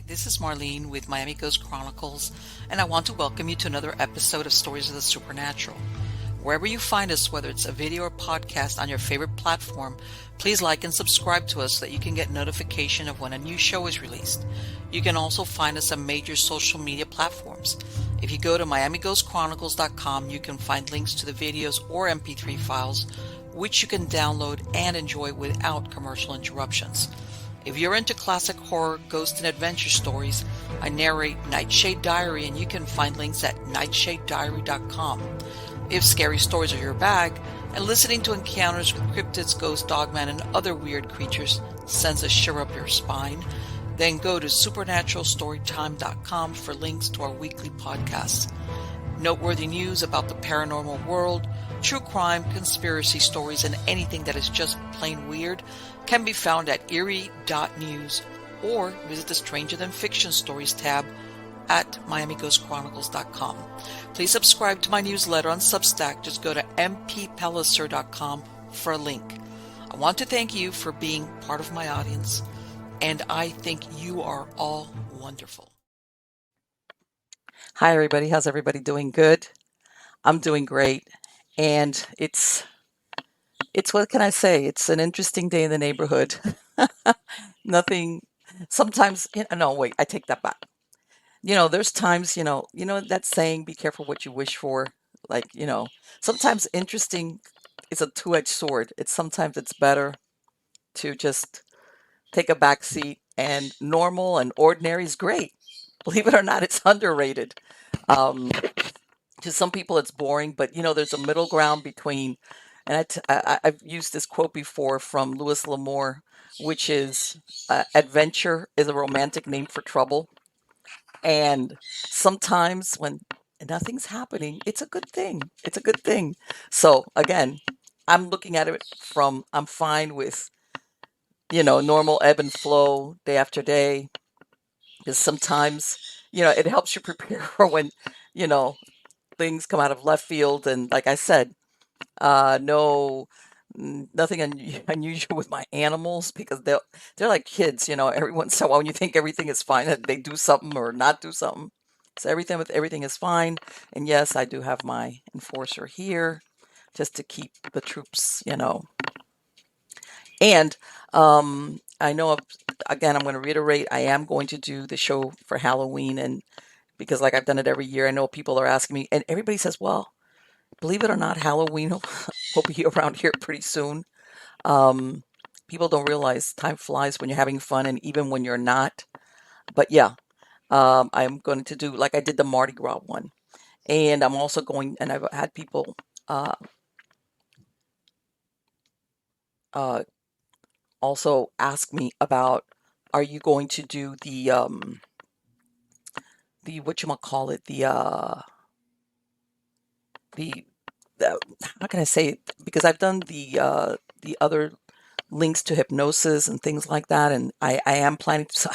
This is Marlene with Miami Ghost Chronicles, and I want to welcome you to another episode of Stories of the Supernatural. Wherever you find us, whether it's a video or podcast on your favorite platform, please like and subscribe to us so that you can get notification of when a new show is released. You can also find us on major social media platforms. If you go to MiamiGhostChronicles.com, you can find links to the videos or MP3 files, which you can download and enjoy without commercial interruptions. If you're into classic horror, ghost, and adventure stories, I narrate Nightshade Diary, and you can find links at nightshadediary.com. If scary stories are your bag, and listening to encounters with cryptids, ghosts, dogmen, and other weird creatures sends a shiver up your spine, then go to supernaturalstorytime.com for links to our weekly podcasts. Noteworthy news about the paranormal world, true crime, conspiracy stories, and anything that is just plain weird can be found at eerie.news or visit the Stranger Than Fiction Stories tab at miamighostchronicles.com. Please subscribe to my newsletter on Substack. Just go to mppellicer.com for a link. I want to thank you for being part of my audience, and I think you are all wonderful. Hi, everybody. How's everybody doing? Good? I'm doing great. And it's what can I say? It's an interesting day in the neighborhood. Nothing, sometimes, no, wait, I take that back. There's times, that saying, be careful what you wish for. Like, sometimes interesting is a two-edged sword. Sometimes it's better to just take a back seat, and normal and ordinary is great. Believe it or not, it's underrated. To some people it's boring, but there's a middle ground between, and I've used this quote before from Louis L'Amour, which is adventure is a romantic name for trouble. And sometimes when nothing's happening, it's a good thing. It's a good thing. So again, I'm looking at it from, I'm fine with, normal ebb and flow day after day. Because sometimes, it helps you prepare for when, things come out of left field. And like I said, nothing unusual with my animals, because they're like kids, every once in a while when you think everything is fine, they do something or not do something. So everything is fine. And yes, I do have my enforcer here just to keep the troops, And I know, again, I'm going to reiterate, I am going to do the show for Halloween, and because like I've done it every year, I know people are asking me, and everybody says, well, believe it or not, Halloween will be around here pretty soon. People don't realize time flies when you're having fun, and even when you're not. But yeah, I'm going to do, like I did the Mardi Gras one. And I'm also going, and I've had people also ask me about, are you going to do the whatchamacallit, how can I say it? Because I've done the other links to hypnosis and things like that, and I am planning to,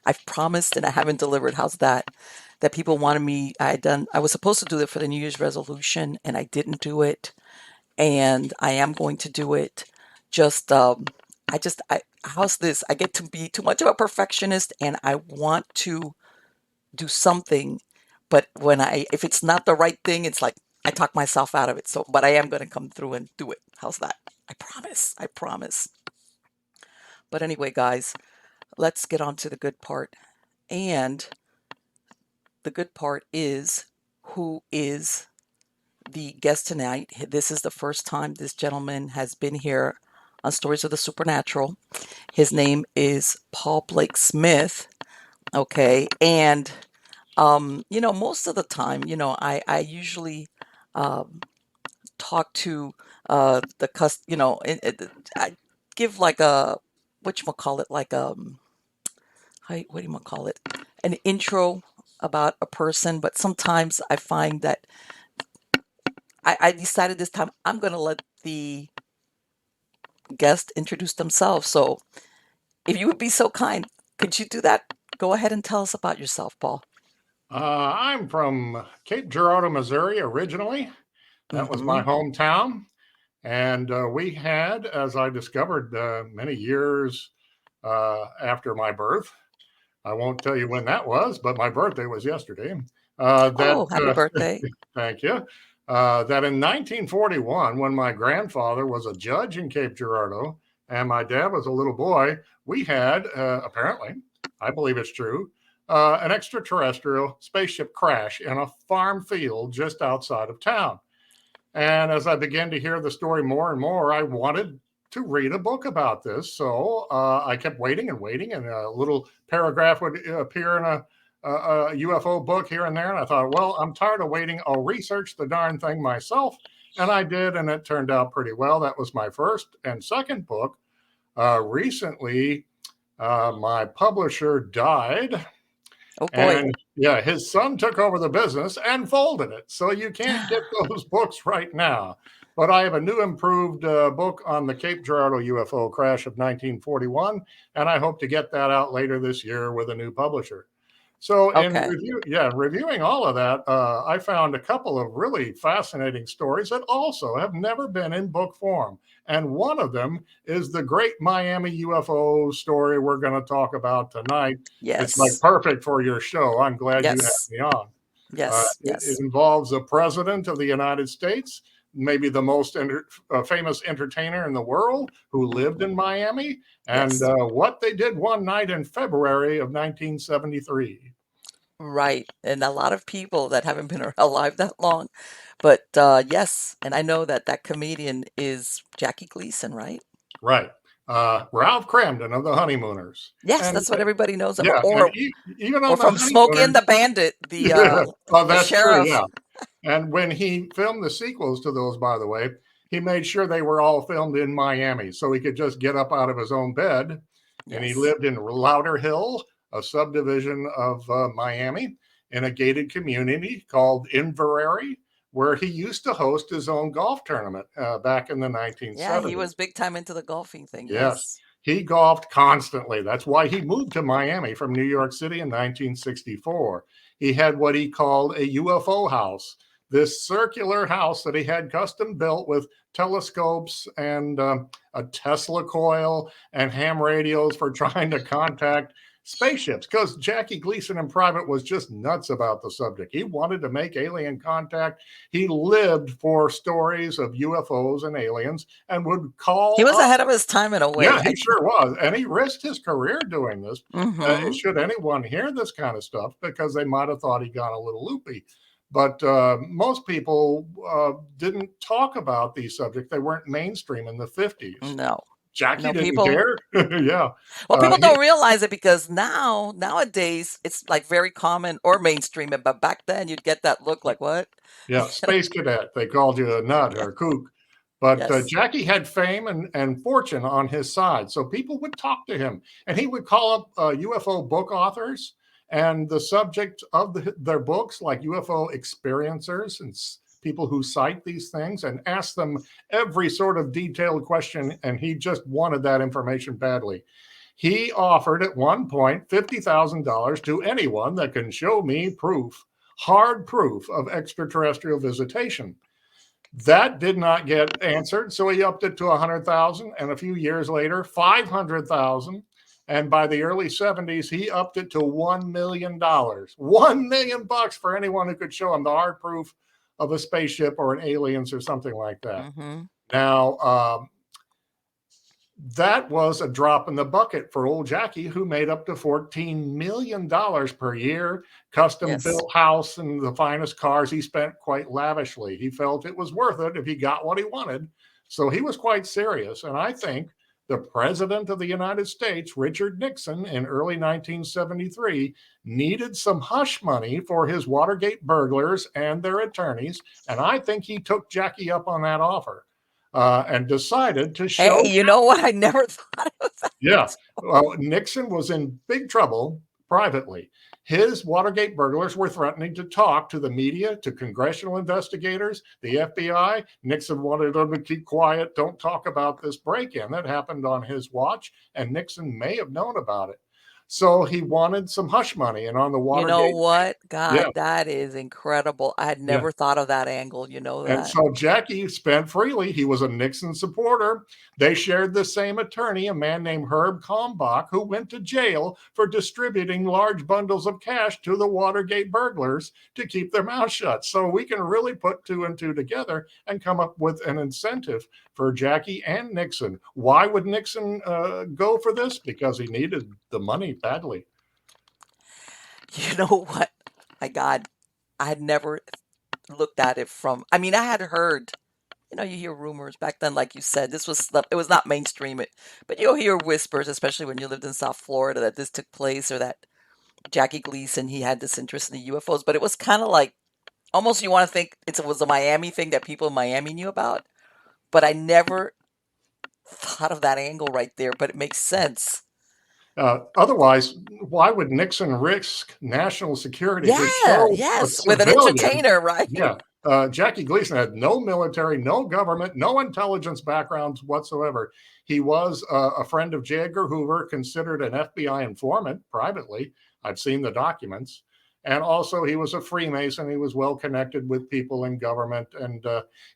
I've promised and I haven't delivered. How's that? That people wanted me, I was supposed to do it for the New Year's resolution, and I didn't do it, and I am going to do it. How's this? I get to be too much of a perfectionist, and I want to do something, but if it's not the right thing, it's like I talk myself out of it. So, but I am going to come through and do it. How's that? I promise. I promise. But anyway, guys, let's get on to the good part. And the good part is, who is the guest tonight? This is the first time this gentleman has been here on Stories of the Supernatural. His name is Paul Blake Smith. Okay. And, most of the time, I usually talk to I give like a, an intro about a person, but sometimes I find that I decided this time I'm going to let the guest introduce themselves. So if you would be so kind, could you do that? Go ahead and tell us about yourself, Paul. I'm from Cape Girardeau, Missouri, originally. That was my hometown. And we had, as I discovered many years after my birth, I won't tell you when that was, but my birthday was yesterday. Oh, happy birthday. Thank you. That in 1941, when my grandfather was a judge in Cape Girardeau and my dad was a little boy, we had, apparently, I believe it's true, an extraterrestrial spaceship crash in a farm field just outside of town. And as I began to hear the story more and more, I wanted to read a book about this. So I kept waiting and waiting, and a little paragraph would appear in a UFO book here and there. And I thought, well, I'm tired of waiting. I'll research the darn thing myself. And I did, and it turned out pretty well. That was my first and second book. Recently, my publisher died. Oh boy. And yeah, his son took over the business and folded it. So you can't get those books right now. But I have a new improved book on the Cape Girardeau UFO crash of 1941, and I hope to get that out later this year with a new publisher. So Okay. reviewing all of that, I found a couple of really fascinating stories that also have never been in book form. And one of them is the great Miami UFO story we're going to talk about tonight. It's like Yes. perfect for your show. I'm glad you had Yes. me on. Yes. It Yes. involves the president of the United States, maybe the most famous entertainer in the world, who lived in Miami, and Yes. what they did one night in February of 1973. Right. And a lot of people that haven't been alive that long. But yes, and I know that that comedian is Jackie Gleason, right? Right. Ralph Cramden of the Honeymooners. Yes, And that's what everybody knows him. yeah, and even Or on the from Smokey and Honeymooners, the Bandit, yeah, well, the that's true, sheriff. yeah. And when he filmed the sequels to those, by the way, he made sure they were all filmed in Miami so he could just get up out of his own bed. And he Yes. lived in Lauderhill, a subdivision of Miami, in a gated community called Inverary, where he used to host his own golf tournament back in the Yeah, he 1970s. was big time into the golfing thing. Yes, Yes. he golfed constantly. That's why he moved to Miami from New York City in 1964. He had what he called a UFO house, this circular house that he had custom built with telescopes and a Tesla coil and ham radios for trying to contact spaceships, because Jackie Gleason in private was just nuts about the subject. He wanted to make alien contact. He lived for stories of UFOs and aliens and would He call was up. ahead of his time in a way. Yeah, he sure was. And he risked his career doing this. Mm-hmm. Should anyone hear this kind of stuff, because they might have thought he got a little loopy. But most people didn't talk about these subjects. They weren't mainstream in the 50s. No. Jackie No, didn't people. care. Yeah. Well, people He, don't realize it because nowadays it's like very common or mainstream. But back then you'd get that look like what? Yeah, space cadet. They called you a nut Yeah. or a kook. But Yes. Jackie had fame and fortune on his side. So people would talk to him, and he would call up UFO book authors, and the subject of their books, like UFO experiencers and people who cite these things, and ask them every sort of detailed question. And he just wanted that information badly. He offered at one point $50,000 to anyone that can show me proof, hard proof of extraterrestrial visitation. That did not get answered, so he upped it to 100,000, and a few years later, 500,000, and by the early 70s, he upped it to $1 million. $1 million for anyone who could show him the hard proof of a spaceship or an aliens or something like that. Mm-hmm. Now, that was a drop in the bucket for old Jackie, who made up to $14 million per year, custom built house and the finest cars. He spent quite lavishly. He felt it was worth it if he got what he wanted. So he was quite serious. And I think the president of the United States, Richard Nixon, in early 1973, needed some hush money for his Watergate burglars and their attorneys. And I think he took Jackie up on that offer. And decided to show. Hey, you know what? I never thought it was that. Yeah. Well, Nixon was in big trouble privately. His Watergate burglars were threatening to talk to the media, to congressional investigators, the FBI. Nixon wanted them to keep quiet. Don't talk about this break-in that happened on his watch. And Nixon may have known about it. So he wanted some hush money. And on the You know Watergate, what? yeah, God, that is incredible. I had yeah. never thought of that angle. You know And that? so Jackie spent freely. He was a Nixon supporter. They shared the same attorney, a man named Herb Kalmbach, who went to jail for distributing large bundles of cash to the Watergate burglars to keep their mouth shut. So we can really put two and two together and come up with an incentive for Jackie and Nixon. Why would Nixon go for this? Because he needed the money badly. You know what? My God, I had never looked at it from, I mean, I had heard, you hear rumors back then, like you said, it was not mainstream, but you'll hear whispers, especially when you lived in South Florida, that this took place or that Jackie Gleason, he had this interest in the UFOs, but it was kind of like, almost you want to think it was a Miami thing that people in Miami knew about, but I never thought of that angle right there, but it makes sense. Otherwise, why would Nixon risk national security to Yeah, show a yes, with an civilian? entertainer, right? Yeah, Jackie Gleason had no military, no government, no intelligence backgrounds whatsoever. He was a friend of J. Edgar Hoover, considered an FBI informant privately. I've seen the documents. And also, he was a Freemason. He was well connected with people in government. And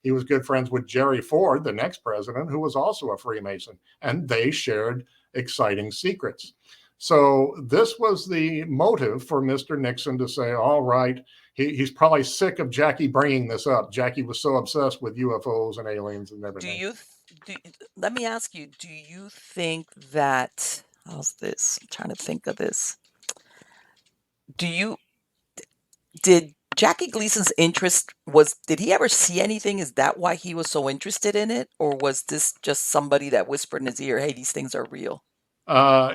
he was good friends with Jerry Ford, the next president, who was also a Freemason. And they shared exciting secrets. So, this was the motive for Mr. Nixon to say, all right, he's probably sick of Jackie bringing this up. Jackie was so obsessed with UFOs and aliens and Do everything. you, let me ask you, do you think that, how's this? I'm trying to think of this. Do you, did Jackie Gleason's interest did he ever see anything? Is that why he was so interested in it? Or was this just somebody that whispered in his ear, hey, these things are real?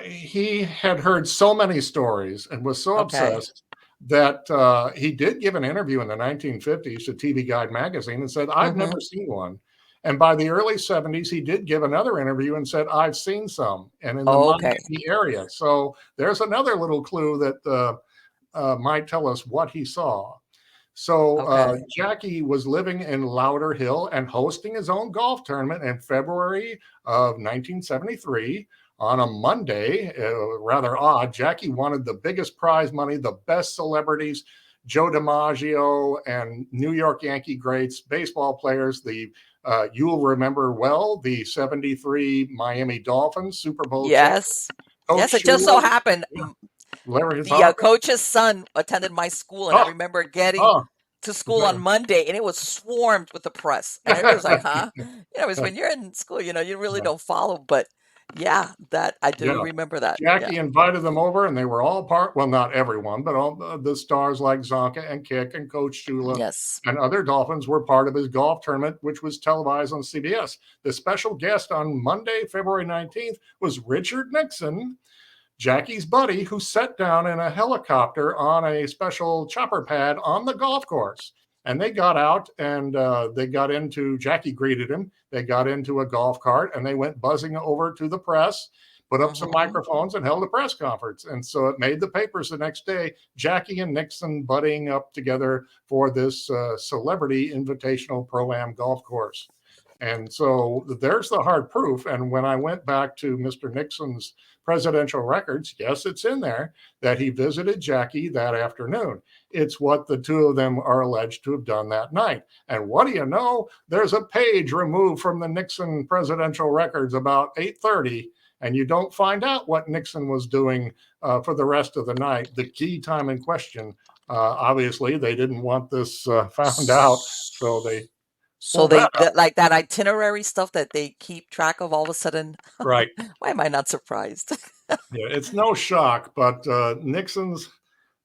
He had heard so many stories and was so Okay. obsessed that he did give an interview in the 1950s to TV Guide magazine and said, I've Mm-hmm. never seen one. And by the early 70s, he did give another interview and said, I've seen some, and in the Okay. Miami area. So there's another little clue that might tell us what he saw. So Okay. Jackie was living in Lauderhill and hosting his own golf tournament in February of 1973 on a Monday. Rather odd. Jackie wanted the biggest prize money, the best celebrities, Joe DiMaggio and New York Yankee greats, baseball players. You'll remember well the '73 Miami Dolphins Super Bowl champ, Yes. Coach Yes, it just so Shula, happened. yeah, Larry The Zonka. coach's son attended my school, and I Oh, remember getting oh, to school on there. Monday, and it was swarmed with the press. And everybody was like, huh? Because when you're in school, you really don't follow. But yeah, that I do Yeah. remember that. Yeah. Jackie invited them over, and they were all part. Well, not everyone, but all the stars like Zonka and Kick and Coach Shula Yes. and other Dolphins were part of his golf tournament, which was televised on CBS. The special guest on Monday, February 19th, was Richard Nixon, Jackie's buddy, who sat down in a helicopter on a special chopper pad on the golf course. And they got out and they got into, Jackie greeted him. They got into a golf cart and they went buzzing over to the press, put up some Mm-hmm. microphones and held a press conference. And so it made the papers the next day, Jackie and Nixon buddying up together for this celebrity invitational pro-am golf course. And so there's the hard proof. And when I went back to Mr. Nixon's presidential records, yes, it's in there that he visited Jackie that afternoon. It's what the two of them are alleged to have done that night. And what do you know? There's a page removed from the Nixon presidential records about 8:30, and you don't find out what Nixon was doing for the rest of the night. The key time in question. Obviously, they didn't want this found out, so they So pulled that up. like that itinerary stuff that they keep track of all of a sudden. Right. Why am I not surprised? Yeah, it's no shock, but Nixon's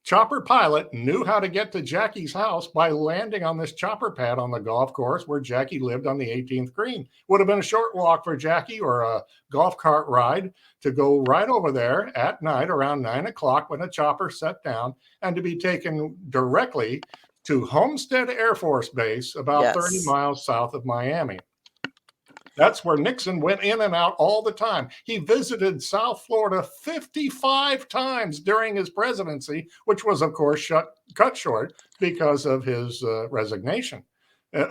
chopper pilot knew how to get to Jackie's house by landing on this chopper pad on the golf course where Jackie lived on the 18th green. Would have been a short walk for Jackie or a golf cart ride to go right over there at night around 9 o'clock when a chopper set down and to be taken directly to Homestead Air Force Base about 30 Yes. miles south of Miami. That's where Nixon went in and out all the time. He visited South Florida 55 times during his presidency, which was, of course, cut short because of his resignation.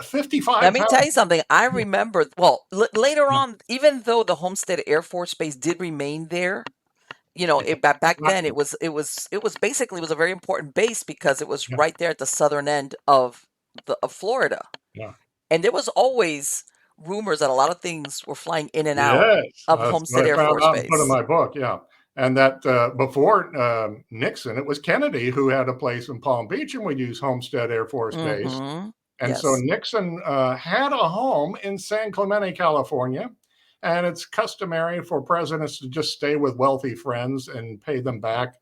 55 Let me tell times. you something. I remember, well, later on, even though the Homestead Air Force Base did remain there, back then Gotcha. it was basically, it was a very important base because it was Yeah. right there at the southern end of Florida. Yeah. And there was always rumors that a lot of things were flying in and out Yes, of that's what Homestead I Air found Force out and put in Base. my book. Yeah, and that before Nixon, it was Kennedy who had a place in Palm Beach, and we used Homestead Air Force Base. Mm-hmm. And so Yes. Nixon had a home in San Clemente, California, and it's customary for presidents to just stay with wealthy friends and pay them back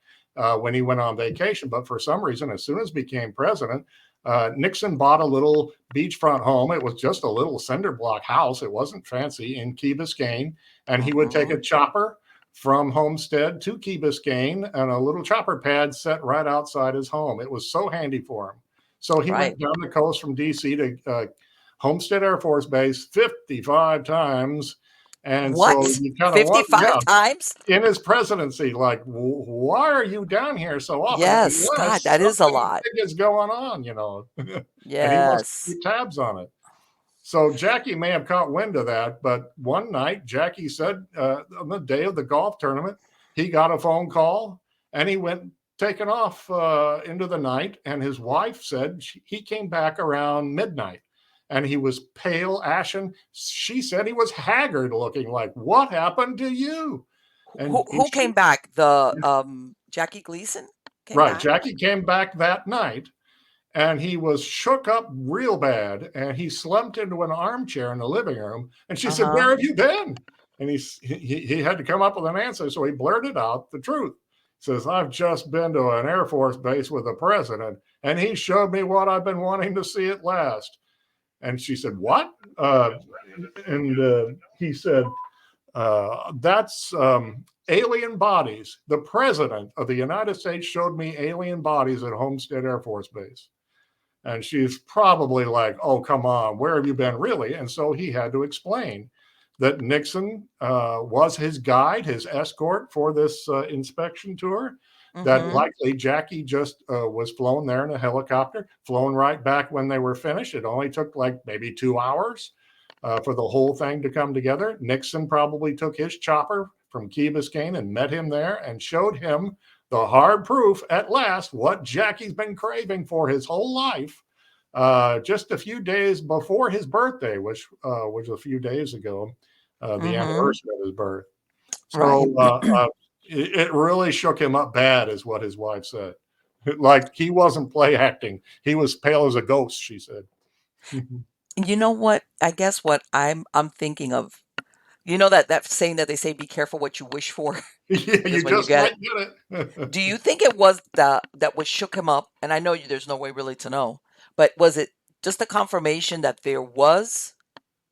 when he went on vacation. But for some reason, as soon as he became president, Nixon bought a little beachfront home. It was just a little cinder block house. It wasn't fancy in Key Biscayne. And he would take Mm-hmm. a chopper from Homestead to Key Biscayne and a little chopper pad set right outside his home. It was so handy for him. So he Right. went down the coast from DC to Homestead Air Force Base 55 times. And so What? you kind of want, 55 yeah, times? in his presidency, like, why are you down here so often? Yes. God, Unless that is a something lot. big is going on, and he wants to Yes. keep tabs on it. So Jackie may have caught wind of that, but one night Jackie said on the day of the golf tournament, he got a phone call and he went taking off into the night. And his wife said he came back around midnight and he was pale, ashen. She said he was haggard looking, like, what happened to you? And Who came she, back? The Jackie Gleason came right, back? Jackie came back that night and he was shook up real bad and he slumped into an armchair in the living room and she said, where Uh-huh. have you been? And he had to come up with an answer, so he blurted out the truth. He says, I've just been to an Air Force base with the president and he showed me what I've been wanting to see at last. And she said, what? And he said, that's alien bodies. The president of the United States showed me alien bodies at Homestead Air Force Base. And she's probably like, oh, come on, where have you been really? And so he had to explain that Nixon was his guide, his escort for this inspection tour, that Mm-hmm. likely Jackie just was flown there in a helicopter, flown right back when they were finished. It only took like maybe 2 hours for the whole thing to come together. Nixon probably took his chopper from Key Biscayne and met him there and showed him the hard proof at last, what Jackie's been craving for his whole life, just a few days before his birthday, which was a few days ago, the Mm-hmm. anniversary of his birth. Right. So it really shook him up bad, is what his wife said. Like he wasn't play acting. He was pale as a ghost, she said. You know what? I guess what I'm thinking of, that saying that they say, be careful what you wish for, Yeah, because you when you just get might it. get it. Do you think it was that what shook him up? And I know there's no way really to know, but was it just a confirmation that there was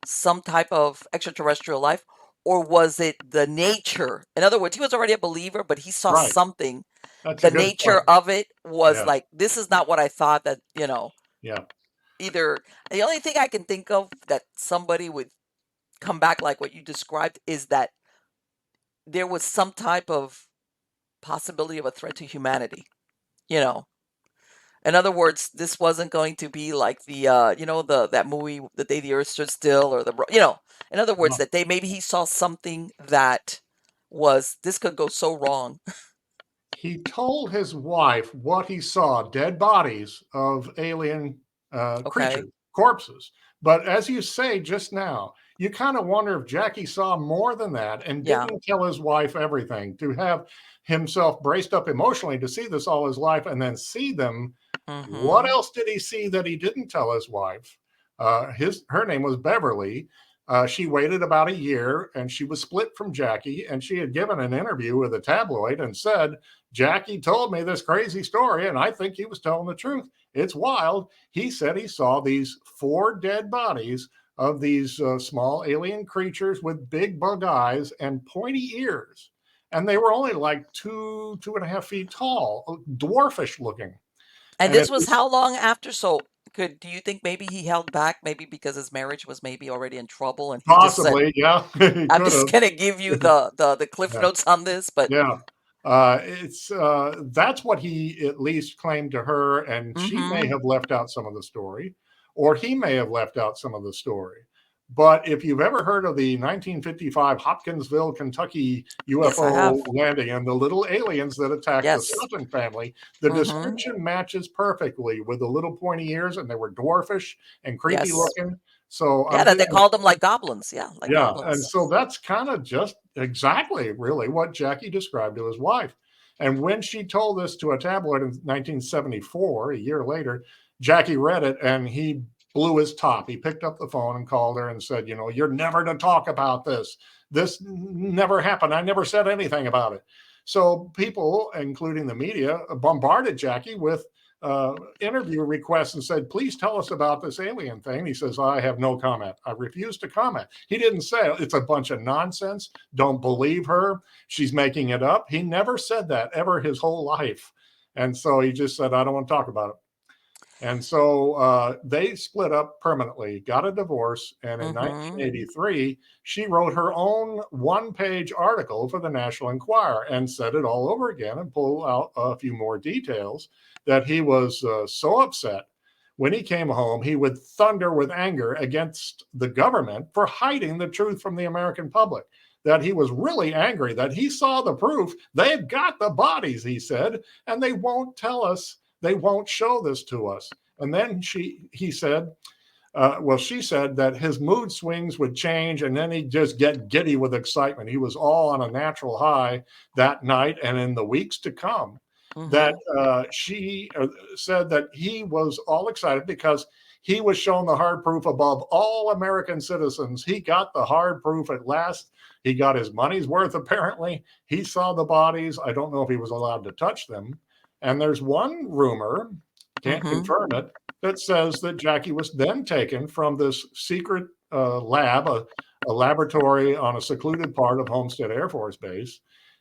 some type of extraterrestrial life, or was it the nature? In other words, he was already a believer, but he saw Right. something. That's a The good nature point. of it was Yeah. like, this is not what I thought, that, Yeah. either. The only thing I can think of that somebody would come back like what you described is that there was some type of possibility of a threat to humanity. You know, in other words, this wasn't going to be like the that movie, The Day the Earth Stood Still, or in other words, Well, that maybe he saw something that was, this could go so wrong. he told his wife what he saw, dead bodies of alien Okay. creatures, corpses. But as you say just now, you kind of wonder if Jackie saw more than that and Yeah. didn't tell his wife everything, to have himself braced up emotionally to see this all his life and then see them. What Mm-hmm. else did he see that he didn't tell his wife? Her name was Beverly. She waited about a year and she was split from Jackie. And she had given an interview with a tabloid and said, Jackie told me this crazy story, and I think he was telling the truth. It's wild. He said he saw these 4 dead bodies of these small alien creatures with big bug eyes and pointy ears. And they were only like 2.5 feet tall, dwarfish looking. And And this if was how long after? So, do you think maybe he held back, maybe because his marriage was maybe already in trouble, and he just said, possibly, yeah, he "I'm could just have. gonna give you the cliff Yeah. notes on this," but Yeah. It's that's what he at least claimed to her, and she may mm-hmm. have left out some of the story, or he may have left out some of the story. But if you've ever heard of the 1955 Hopkinsville, Kentucky Yes, I have. UFO landing and the little aliens that attacked the Yes. Sutton family, the Mm-hmm. description matches perfectly with the little pointy ears, and they were dwarfish and creepy Yes. looking. So Yeah, I'm that they thinking, called them like goblins. Yeah, like yeah. And goblins. so that's kind of just exactly really what Jackie described to his wife. And when she told this to a tabloid in 1974, a year later, Jackie read it and he blew his top. He picked up the phone and called her and said, you're never to talk about this. This never happened. I never said anything about it. So people, including the media, bombarded Jackie with interview requests and said, please tell us about this alien thing. He says, I have no comment. I refuse to comment. He didn't say it's a bunch of nonsense. Don't believe her. She's making it up. He never said that ever his whole life. And so he just said, I don't want to talk about it. And so they split up permanently, got a divorce. And in Mm-hmm. 1983, she wrote her own one-page article for the National Enquirer and said it all over again and pulled out a few more details that he was so upset. When he came home, he would thunder with anger against the government for hiding the truth from the American public. That he was really angry, that he saw the proof. They've got the bodies, he said, and they won't tell us. They won't show this to us. And then he said, she said that his mood swings would change and then he'd just get giddy with excitement. He was all on a natural high that night and in the weeks to come. That Mm-hmm. she said that he was all excited because he was shown the hard proof above all American citizens. He got the hard proof at last. He got his money's worth, apparently. He saw the bodies. I don't know if he was allowed to touch them. And there's one rumor, can't Mm-hmm. confirm it, that says that Jackie was then taken from this secret lab, a laboratory on a secluded part of Homestead Air Force Base,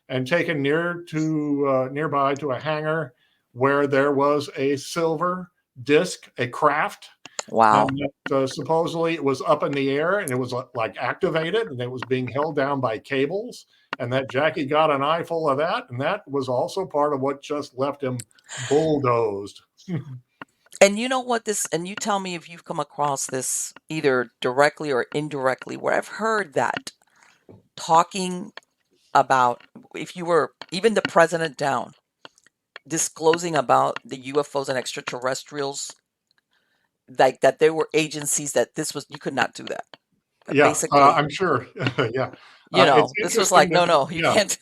and taken nearby to a hangar where there was a silver disc, a craft, Wow. and supposedly it was up in the air and it was like activated and it was being held down by cables, and that Jackie got an eyeful of that, and that was also part of what just left him bulldozed. And you know what this, and you tell me if you've come across this either directly or indirectly, where I've heard that talking about if you were even the president down, disclosing about the UFOs and extraterrestrials, like that there were agencies that this was, you could not do that. Yeah, Basically, I'm sure. Yeah, it's this was like, interesting no, that no, you yeah, can't.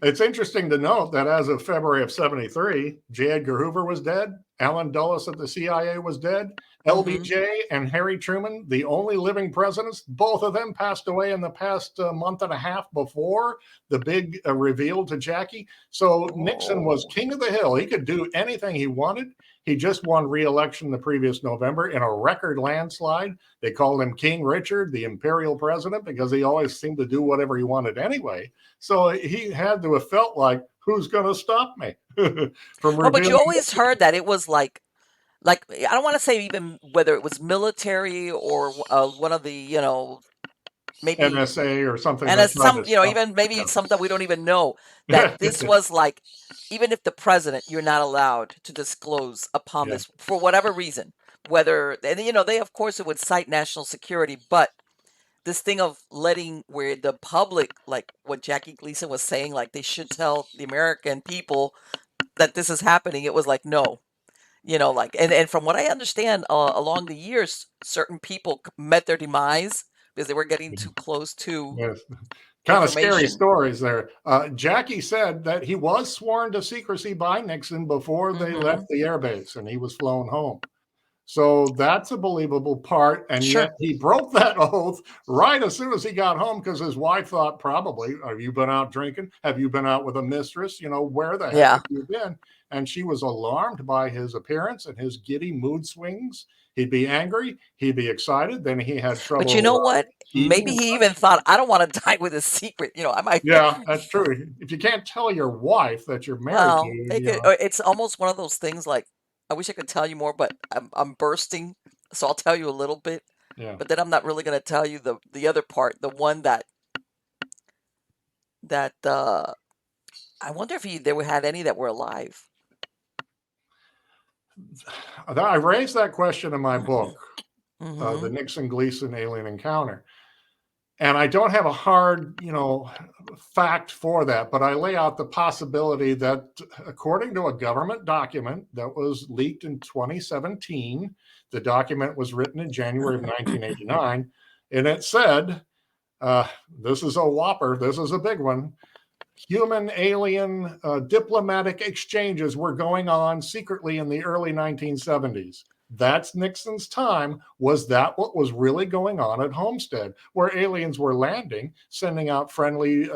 it's interesting to note that as of February of 73, J. Edgar Hoover was dead, Allen Dulles at the CIA was dead, Mm-hmm. LBJ and Harry Truman, the only living presidents, both of them passed away in the past month and a half before the big reveal to Jackie. So Nixon was Oh. king of the hill. He could do anything he wanted. He just won re-election the previous November in a record landslide. They called him King Richard, the imperial president, because he always seemed to do whatever he wanted anyway. So he had to have felt like, who's going to stop me from Well, but you revealing always heard that it was like I don't want to say even whether it was military or one of the maybe NSA or something and that as tried some to stop? even maybe something we don't even know that Yeah. this was like even if the president you're not allowed to disclose upon Yeah. this for whatever reason, whether and they of course it would cite national security, but this thing of letting where the public, like what Jackie Gleason was saying, like they should tell the American people that this is happening, it was like no, like and from what I understand, along the years certain people met their demise because they were getting too close to Yes. Kind of scary information. stories there. Jackie said that he was sworn to secrecy by Nixon before they left Hmm. the airbase and he was flown home. So that's a believable part. And yet Sure. he broke that oath right as soon as he got home because his wife thought, probably, have you been out drinking? Have you been out with a mistress? Where the heck Yeah. have you been? And she was alarmed by his appearance and his giddy mood swings. He'd be angry, he'd be excited, then he had But you trouble know what? eating Maybe and he such. even thought, I don't want to die with a secret. I might. Yeah, that's true. If you can't tell your wife that you're married to, Well, it's almost one of those things like, I wish I could tell you more, but I'm bursting. So I'll tell you a little bit, yeah. but then I'm not really going to tell you the other part, the one that I wonder if there had any that were alive. I raised that question in my book. the Mm-hmm. Nixon-Gleason alien encounter. And I don't have a hard, fact for that, but I lay out the possibility that, according to a government document that was leaked in 2017, the document was written in January of 1989, and it said, uh, this is a whopper, this is a big one. Human alien diplomatic exchanges were going on secretly in the early 1970s. That's Nixon's time. Was that what was really going on at Homestead, where aliens were landing, sending out friendly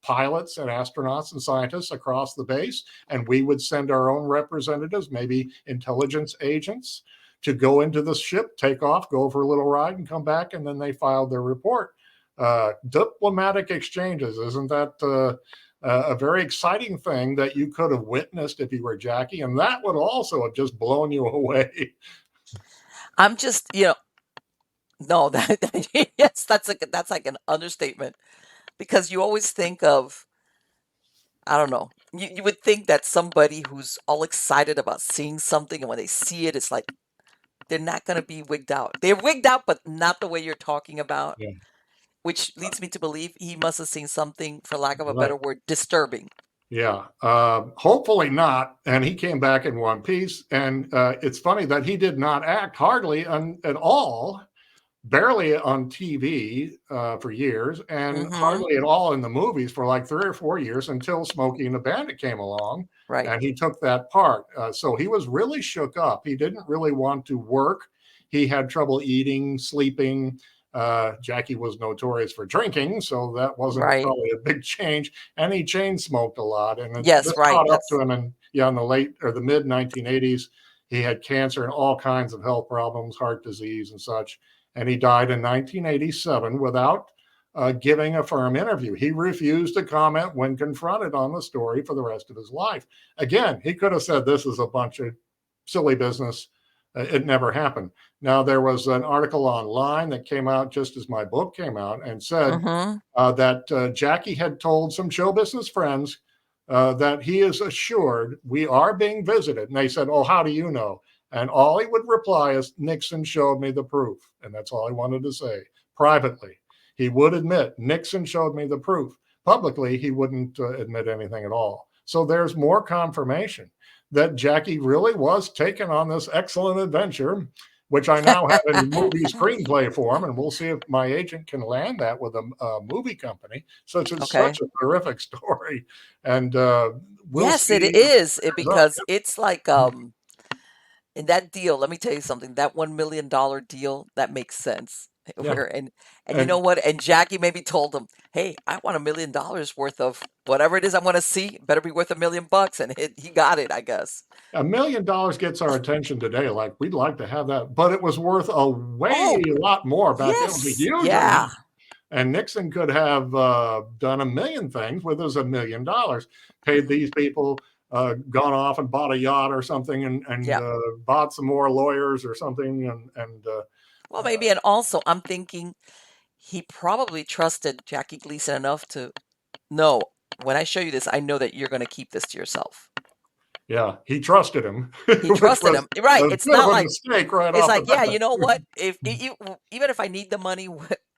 pilots and astronauts and scientists across the base, and we would send our own representatives, maybe intelligence agents, to go into the ship, take off, go for a little ride, and come back, and then they filed their report. Diplomatic exchanges, isn't that a very exciting thing that you could have witnessed if you were Jackie? And that would also have just blown you away. I'm just, no, yes, that's like an understatement because you always think of, I don't know, you would think that somebody who's all excited about seeing something and when they see it, it's like they're not going to be wigged out. They're wigged out, but not the way you're talking about, Yeah, which leads me to believe he must have seen something, for lack of a right. better word, disturbing. Yeah, hopefully not. And he came back in one piece. And it's funny that he did not act hardly at all, barely on TV for years, and Mm-hmm. hardly at all in the movies for like 3 or 4 years until Smokey and the Bandit came along, Right. and he took that part. So he was really shook up. He didn't really want to work. He had trouble eating, sleeping. Jackie was notorious for drinking, so that wasn't Right. probably a big change. And he chain smoked a lot, and Yes, this right. caught up to That's him in the late or the mid 1980s. He had cancer and all kinds of health problems, heart disease and such, and he died in 1987 without giving a firm interview. He refused to comment when confronted on the story for the rest of his life. Again, he could have said this is a bunch of silly business. It never happened. Now, there was an article online that came out just as my book came out and said mm-hmm. that Jackie had told some show business friends that he is assured we are being visited. And they said, "Oh, how do you know?" And all he would reply is, "Nixon showed me the proof." And that's all he wanted to say. Privately, he would admit, "Nixon showed me the proof." Publicly, he wouldn't admit anything at all. So there's more confirmation that Jackie really was taken on this excellent adventure, which I now have in movie screenplay form, and we'll see if my agent can land that with a movie company. Such it's Okay. such a terrific story, and we'll Yes, it see is up. because it's like in that deal, let me tell you something. That $1 million deal, that makes sense. Yeah, Where and you know and what? And Jackie maybe told him, "Hey, I want $1 million worth of whatever it is I want to see. Better be worth $1 million." And he got it, I guess. $1 million gets our attention today. Like we'd like to have that, but it was worth a way Oh, lot more back then. It was a yes, huge yeah, amount. And Nixon could have done a million things with his $1 million, paid these people, gone off and bought a yacht or something, and yeah. bought some more lawyers or something, and Well, maybe, and also I'm thinking he probably trusted Jackie Gleason enough to know when I show you this, I know that you're going to keep this to yourself. yeah, he trusted him, He which trusted was him, right? a It's bit of not a like mistake right it's off the like, yeah, bat. you know what? If even if I need the money,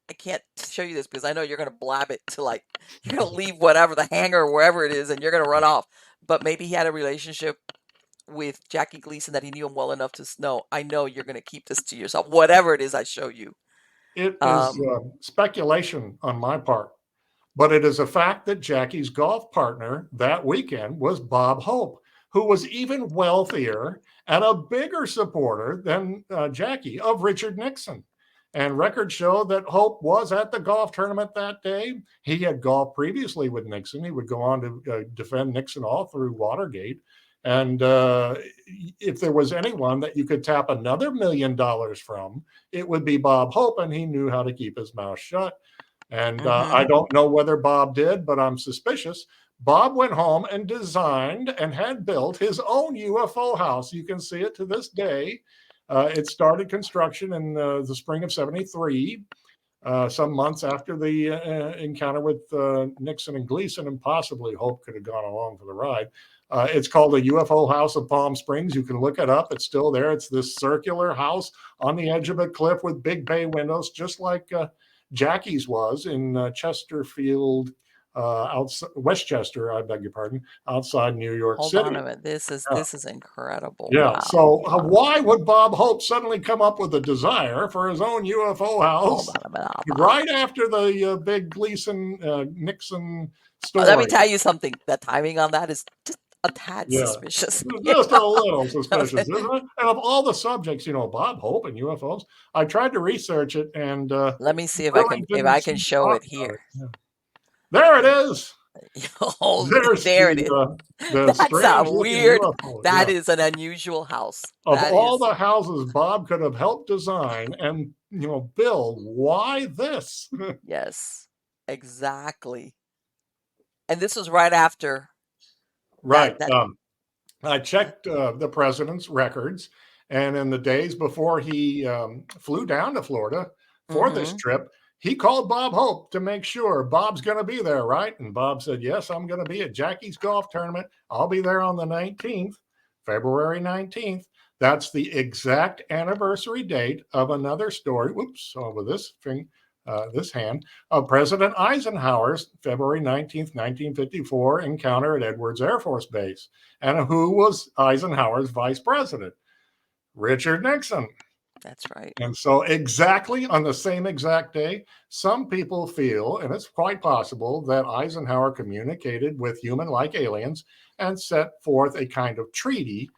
I can't show you this because I know you're going to blab it to like you're going to leave whatever the hangar or wherever it is, and you're going to run off. But maybe he had a relationship with Jackie Gleason that he knew him well enough to know. I know you're going to keep this to yourself, whatever it is I show you. It is Um, speculation on my part, but it is a fact that Jackie's golf partner that weekend was Bob Hope, who was even wealthier and a bigger supporter than Jackie of Richard Nixon. And records show that Hope was at the golf tournament that day. He had golfed previously with Nixon. He would go on to defend Nixon all through Watergate. And if there was anyone that you could tap another $1 million from, it would be Bob Hope, and he knew how to keep his mouth shut. And I mhm. don't know whether Bob did, but I'm suspicious. Bob went home and designed and had built his own UFO house. You can see it to this day. It started construction in the spring of '73, some months after the encounter with Nixon and Gleason, and possibly Hope could have gone along for the ride. It's called a UFO House of Palm Springs. You can look it up. It's still there. It's this circular house on the edge of a cliff with big bay windows, just like Jackie's was in Chesterfield, outside Westchester, I beg your pardon, outside New York Hold on City. a minute. This Yeah. is incredible. Yeah. Wow. So Wow. why would Bob Hope suddenly come up with a desire for his own UFO Hold house on a minute. right after the big Gleason Nixon Let me story? tell you something. The timing on that is just a tad Yeah. suspicious. Just a little suspicious, isn't it? And of all the subjects, Bob Hope and UFOs, I tried to research it and Let me see really if didn't I seem can to show talk it about here. it. Yeah. There it is. Oh, There's there it is. the That's a strange looking weird. UFO. That Yeah. is an unusual house. Of That all is the houses Bob could have helped design and build, why this? yes, exactly. And this was right after Right. that. I checked the president's records, and in the days before he flew down to Florida for this Mm-hmm. trip, he called Bob Hope to make sure Bob's going to be there, right? And Bob said, "Yes, I'm going to be at Jackie's golf tournament. I'll be there on the 19th, February 19th." That's the exact anniversary date of another story. Whoops, over this hand of President Eisenhower's February 19th, 1954 encounter at Edwards Air Force Base. And who was Eisenhower's vice president? Richard Nixon. That's right. And so, exactly on the same exact day, some people feel, and it's quite possible, that Eisenhower communicated with human like aliens and set forth a kind of treaty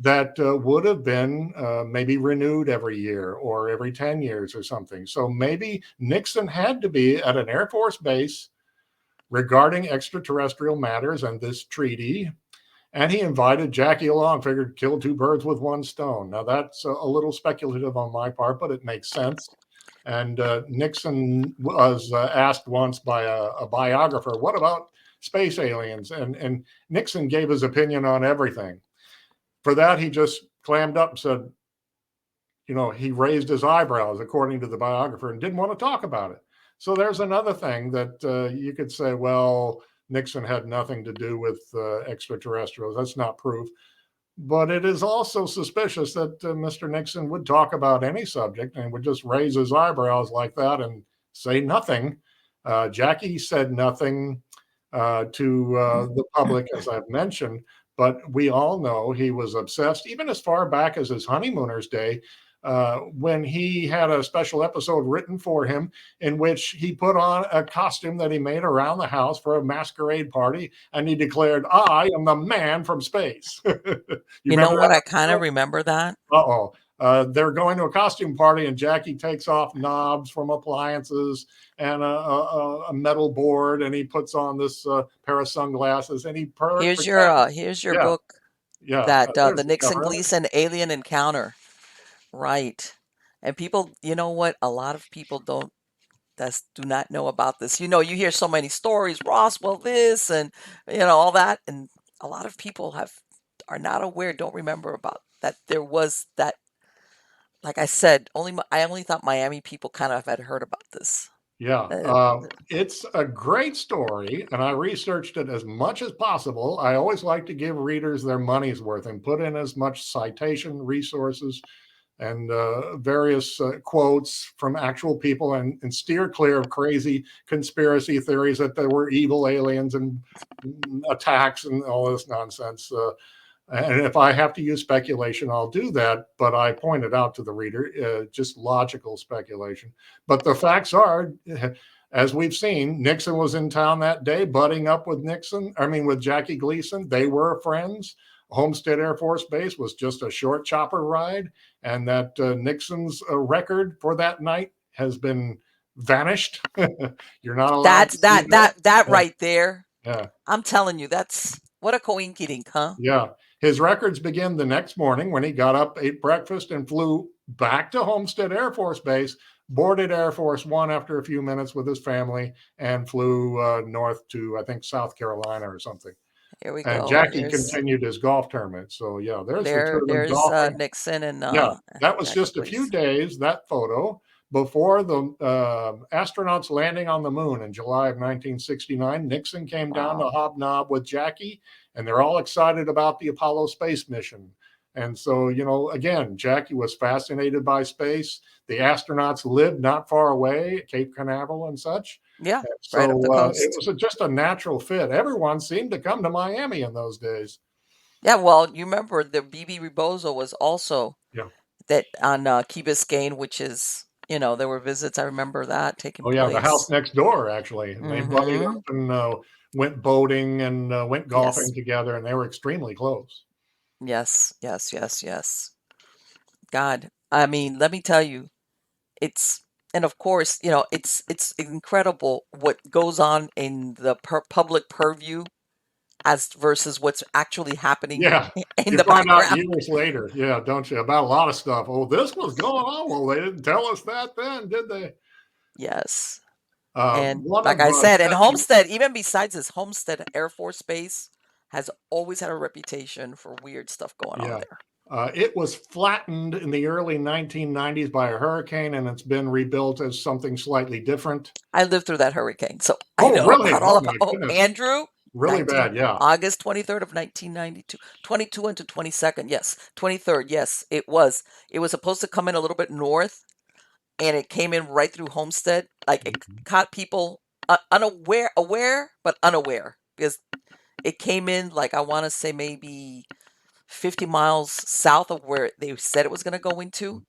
that would have been maybe renewed every year or every 10 years or something. So, maybe Nixon had to be at an Air Force base regarding extraterrestrial matters and this treaty, and he invited Jackie along, figured kill two birds with one stone. Now, that's a little speculative on my part, but it makes sense. And Nixon was asked once by a biographer, what about space aliens? And Nixon gave his opinion on everything. For that, he just clammed up and said, he raised his eyebrows, according to the biographer, and didn't want to talk about it. So there's another thing that you could say, well, Nixon had nothing to do with extraterrestrials. That's not proof. But it is also suspicious that Mr. Nixon would talk about any subject and would just raise his eyebrows like that and say nothing. Jackie said nothing to the public, as I've mentioned, but we all know he was obsessed, even as far back as his honeymooners day, when he had a special episode written for him in which he put on a costume that he made around the house for a masquerade party, and he declared, "I am the man from space." You You know remember what? that I kind of episode? remember that. Uh-oh. They're going to a costume party, and Jackie takes off knobs from appliances and a metal board, and he puts on this pair of sunglasses, and he pretends. Here's your Yeah, book yeah. that There's the the cover of it. Nixon-Gleason alien encounter. Right. And people, you know what? A lot of people do not know about this. You hear so many stories, Roswell this and all that, and a lot of people are not aware, don't remember about that there was that. Like I said, I only thought Miami people kind of had heard about this. Yeah, Uh, it's a great story, and I researched it as much as possible. I always like to give readers their money's worth and put in as much citation resources and various quotes from actual people and steer clear of crazy conspiracy theories that there were evil aliens and attacks and all this nonsense. And if I have to use speculation, I'll do that. But I pointed out to the reader just logical speculation. But the facts are, as we've seen, Nixon was in town that day, butting up with with Jackie Gleason. They were friends. Homestead Air Force Base was just a short chopper ride, and that Nixon's record for that night has been vanished. You're not allowed to that's see that. that Yeah, right there. yeah. I'm telling you, that's what a coincidence, huh? Yeah. His records begin the next morning when he got up, ate breakfast, and flew back to Homestead Air Force Base, boarded Air Force One after a few minutes with his family, and flew north to, I think, South Carolina or something. Here we And go. Jackie continued his golf tournament. So, yeah, there's the two of them There's golfing. Nixon and Yeah, that was Jackie just a few Gleason. days, that photo, before the astronauts landing on the moon in July of 1969. Nixon came down to Wow. hobnob with Jackie and they're all excited about the Apollo space mission. And so, again, Jackie was fascinated by space. The astronauts lived not far away at Cape Canaveral and such. Yeah, And right up the so it coast. was just a natural fit. Everyone seemed to come to Miami in those days. Yeah, well, you remember the BB Rebozo was also Yeah. that on Key Biscayne, which is, there were visits. I remember that taking Oh, yeah. The house place. next door, actually. And they buddied Mm-hmm. up and went boating and went golfing Yes. together, and they were extremely close. Yes, yes, yes, yes. God, I mean, let me tell you, it's and of course, it's incredible what goes on in the public purview as versus what's actually happening Yeah. in You the find out background. years later, yeah, don't you, about a lot of stuff. Oh, this was going on. Well, they didn't tell us that then, did they? Yes. And One like of I said, and Jesse, Homestead, even besides this, Homestead Air Force Base has always had a reputation for weird stuff going on yeah. there. It was flattened in the early 1990s by a hurricane, and it's been rebuilt as something slightly different. I lived through that hurricane, so I Oh, know really? about all Oh, of it. my Oh, goodness. Andrew, Really 19 bad. Yeah. August 23rd of 1992, 22 into 22nd. Yes, 23rd. Yes, it was. It was supposed to come in a little bit north, and it came in right through Homestead. Like it caught people aware but unaware because it came in like I want to say maybe 50 miles south of where they said it was going to go into.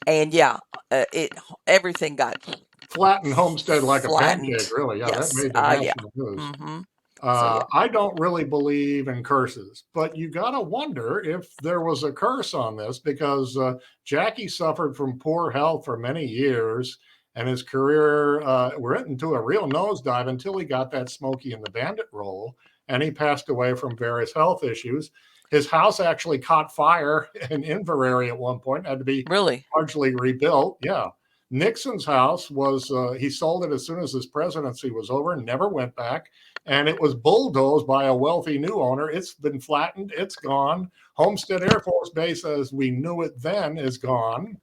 And yeah, it everything got Flattened Homestead like a pancake, flattened. really. Yeah, that Yes. made the Yeah. national news. Mm-hmm. So yeah. I don't really believe in curses, but you got to wonder if there was a curse on this because Jackie suffered from poor health for many years, and his career went into a real nosedive until he got that Smokey and the Bandit role, and he passed away from various health issues. His house actually caught fire in Inverary at one point, had to be Really? largely rebuilt. Yeah. Nixon's house was, he sold it as soon as his presidency was over and never went back. And it was bulldozed by a wealthy new owner. It's been flattened, it's gone. Homestead Air Force Base, as we knew it then, is gone.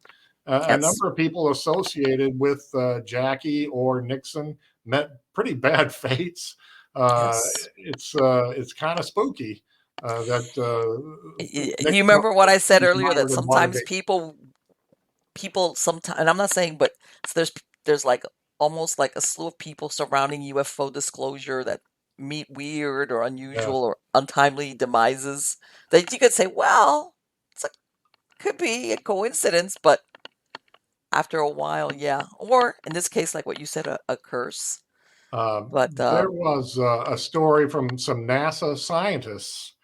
A Yes. number of people associated with Jackie or Nixon met pretty bad fates. Uh, Yes. it's kind of spooky that You Nixon remember what I said is earlier that admired in sometimes Watergate. people sometimes, and I'm not saying, but there's like almost like a slew of people surrounding UFO disclosure that meet weird or Yeah. unusual or untimely demises that you could say, well, could be a coincidence, but after a while, yeah. Or in this case, like what you said, a curse. But There was a story from some NASA scientists,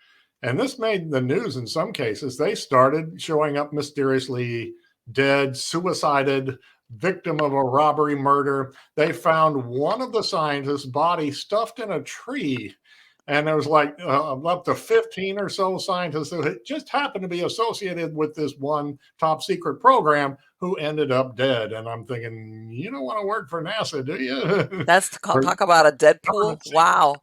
and this made the news in some cases. They started showing up mysteriously dead, suicided, victim of a robbery murder. They found one of the scientists' body stuffed in a tree. And there was like up to 15 or so scientists who just happened to be associated with this one top secret program who ended up dead. And I'm thinking, you don't want to work for NASA, do you? that's talk about a Deadpool. Wow.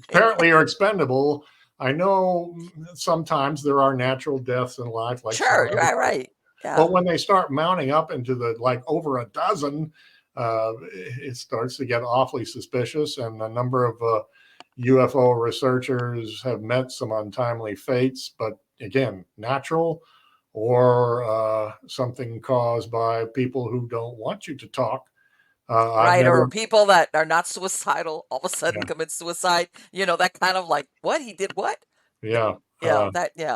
Apparently you're expendable. I know sometimes there are natural deaths in life, like some Sure, of you're us, right. but Yeah. when they start mounting up into the like over a dozen, it starts to get awfully suspicious. And a number of UFO researchers have met some untimely fates, but again, natural or something caused by people who don't want you to talk. I've Right, or never, people that are not suicidal all of a sudden yeah, commit suicide. That kind of like, what? He did what? yeah. Yeah,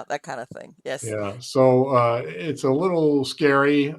that kind of thing. Yes. Yeah, so it's a little scary.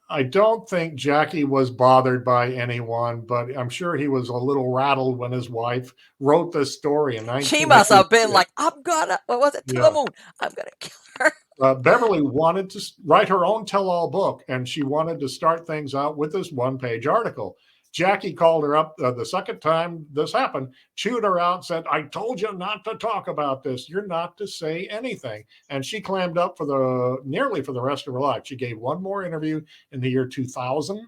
I don't think Jackie was bothered by anyone, but I'm sure he was a little rattled when his wife wrote this story in She must have been 1983. like, I'm gonna, what was it? To the Yeah. moon. I'm gonna kill her. Beverly wanted to write her own tell all book, and she wanted to start things out with this one-page article. Jackie called her up the second time this happened, chewed her out, said, I told you not to talk about this. You're not to say anything. And she clammed up for nearly for the rest of her life. She gave one more interview in the year 2000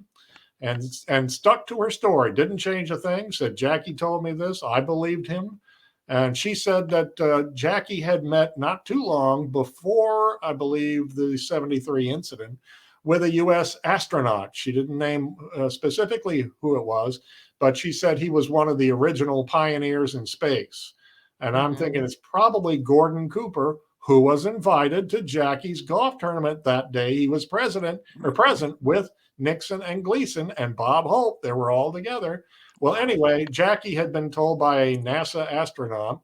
and stuck to her story, didn't change a thing, said, Jackie told me this. I believed him. And she said that Jackie had met not too long before, I believe, the 73 incident with a U.S. astronaut. She didn't name specifically who it was, but she said he was one of the original pioneers in space. And I'm thinking Hmm. it's probably Gordon Cooper, who was invited to Jackie's golf tournament that day. He was president or present with Nixon and Gleason and Bob Hope. They were all together. Well, Wow. anyway, Jackie had been told by a NASA astronaut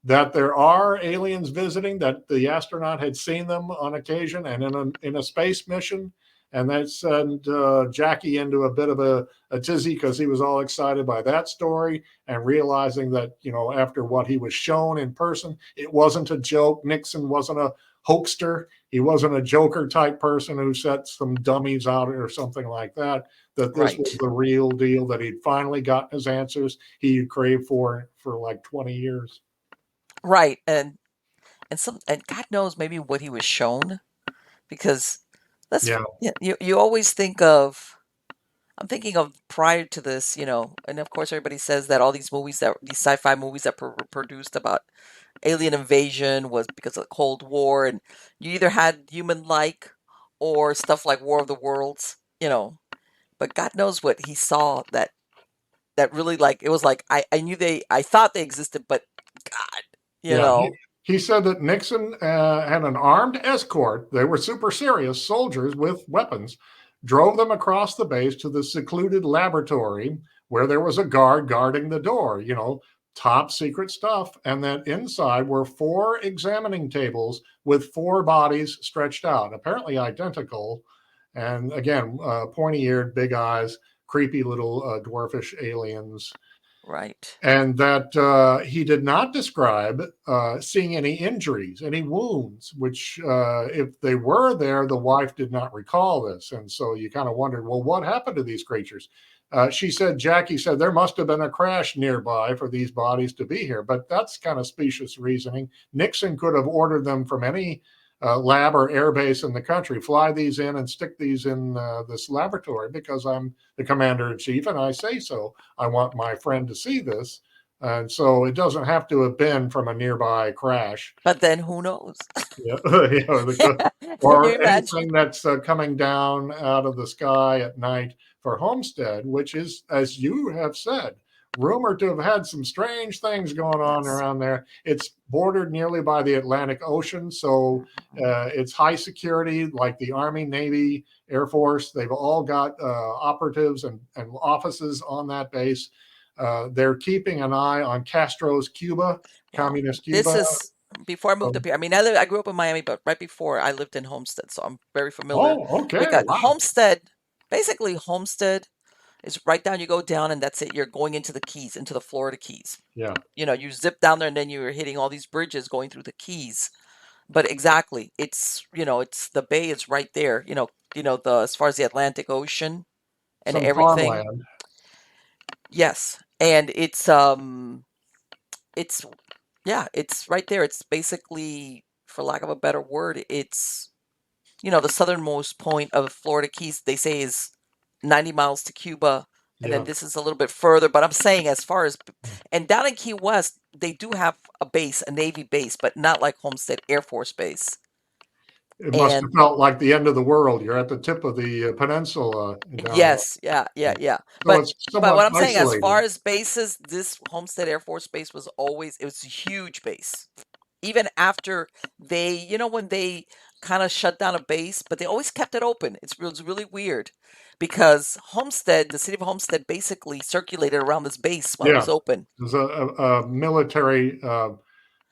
that there are aliens visiting, that the astronaut had seen them on occasion and in a space mission. And that sent Jackie into a bit of a tizzy because he was all excited by that story and realizing that, after what he was shown in person, it wasn't a joke. Nixon wasn't a hoaxer. He wasn't a joker type person who set some dummies out or something like that, that this was Right. the real deal, that he'd finally gotten his answers he craved for like 20 years. Right. And God knows maybe what he was shown because that's Yeah. yeah, you always think of I'm thinking of prior to this, and of course everybody says that all these sci-fi movies that were produced about alien invasion was because of the Cold War, and you either had human-like or stuff like War of the Worlds. But God knows what he saw that really like it was like I knew I thought they existed, but God, you Yeah, know, he said that Nixon had an armed escort. They were super serious soldiers with weapons, drove them across the base to the secluded laboratory where there was a guard guarding the door, top secret stuff. And that inside were four examining tables with four bodies stretched out, apparently identical. And again, pointy eared, big eyes, creepy little dwarfish aliens, right, and that he did not describe seeing any injuries, any wounds, which, if they were there, the wife did not recall this. And so you kind of wondered, well, what happened to these creatures? Jackie said, there must have been a crash nearby for these bodies to be here. But that's kind of specious reasoning. Nixon could have ordered them from any lab or air base in the country, fly these in and stick these in this laboratory because I'm the commander in chief and I say so. I want my friend to see this. And so it doesn't have to have been from a nearby crash. but then who knows? Yeah, Can you or imagine? anything that's coming down out of the sky at night for Homestead, which is, as you have said, rumored to have had some strange things going on Yes. around there. It's bordered nearly by the Atlantic Ocean, so Mhm. it's high security, like the Army, Navy, Air Force. They've all got operatives and offices on that base. They're keeping an eye on Castro's Cuba, Yeah. communist This Cuba. is before I moved Um, up here. I mean, I grew up in Miami, but right before I lived in Homestead, so I'm very familiar oh, with okay. that. Wow. Basically, Homestead is right down. You go down, and that's it. You're going into the Keys, into the Florida Keys. Yeah. You zip down there, and then you're hitting all these bridges going through the Keys. But exactly, it's the bay is right there. The as far as the Atlantic Ocean and Some everything. farmland. Yes, and it's yeah, it's right there. It's basically, for lack of a better word, it's the southernmost point of Florida Keys. They say is 90 miles to Cuba, and then Yeah. this is a little bit further. But I'm saying as far as and down in Key West, they do have a base, a Navy base, but not like Homestead Air Force Base. It must have And felt like the end of the world. You're at the tip of the peninsula down there. yes, yeah, yeah, Yeah. yeah. So But it's but somewhat what I'm saying, as far isolated. as bases, this Homestead Air Force Base it was a huge base. Even after when they kind of shut down a base, but they always kept it open. It was really weird because the city of Homestead basically circulated around this base while it Yeah. was open. There's a military,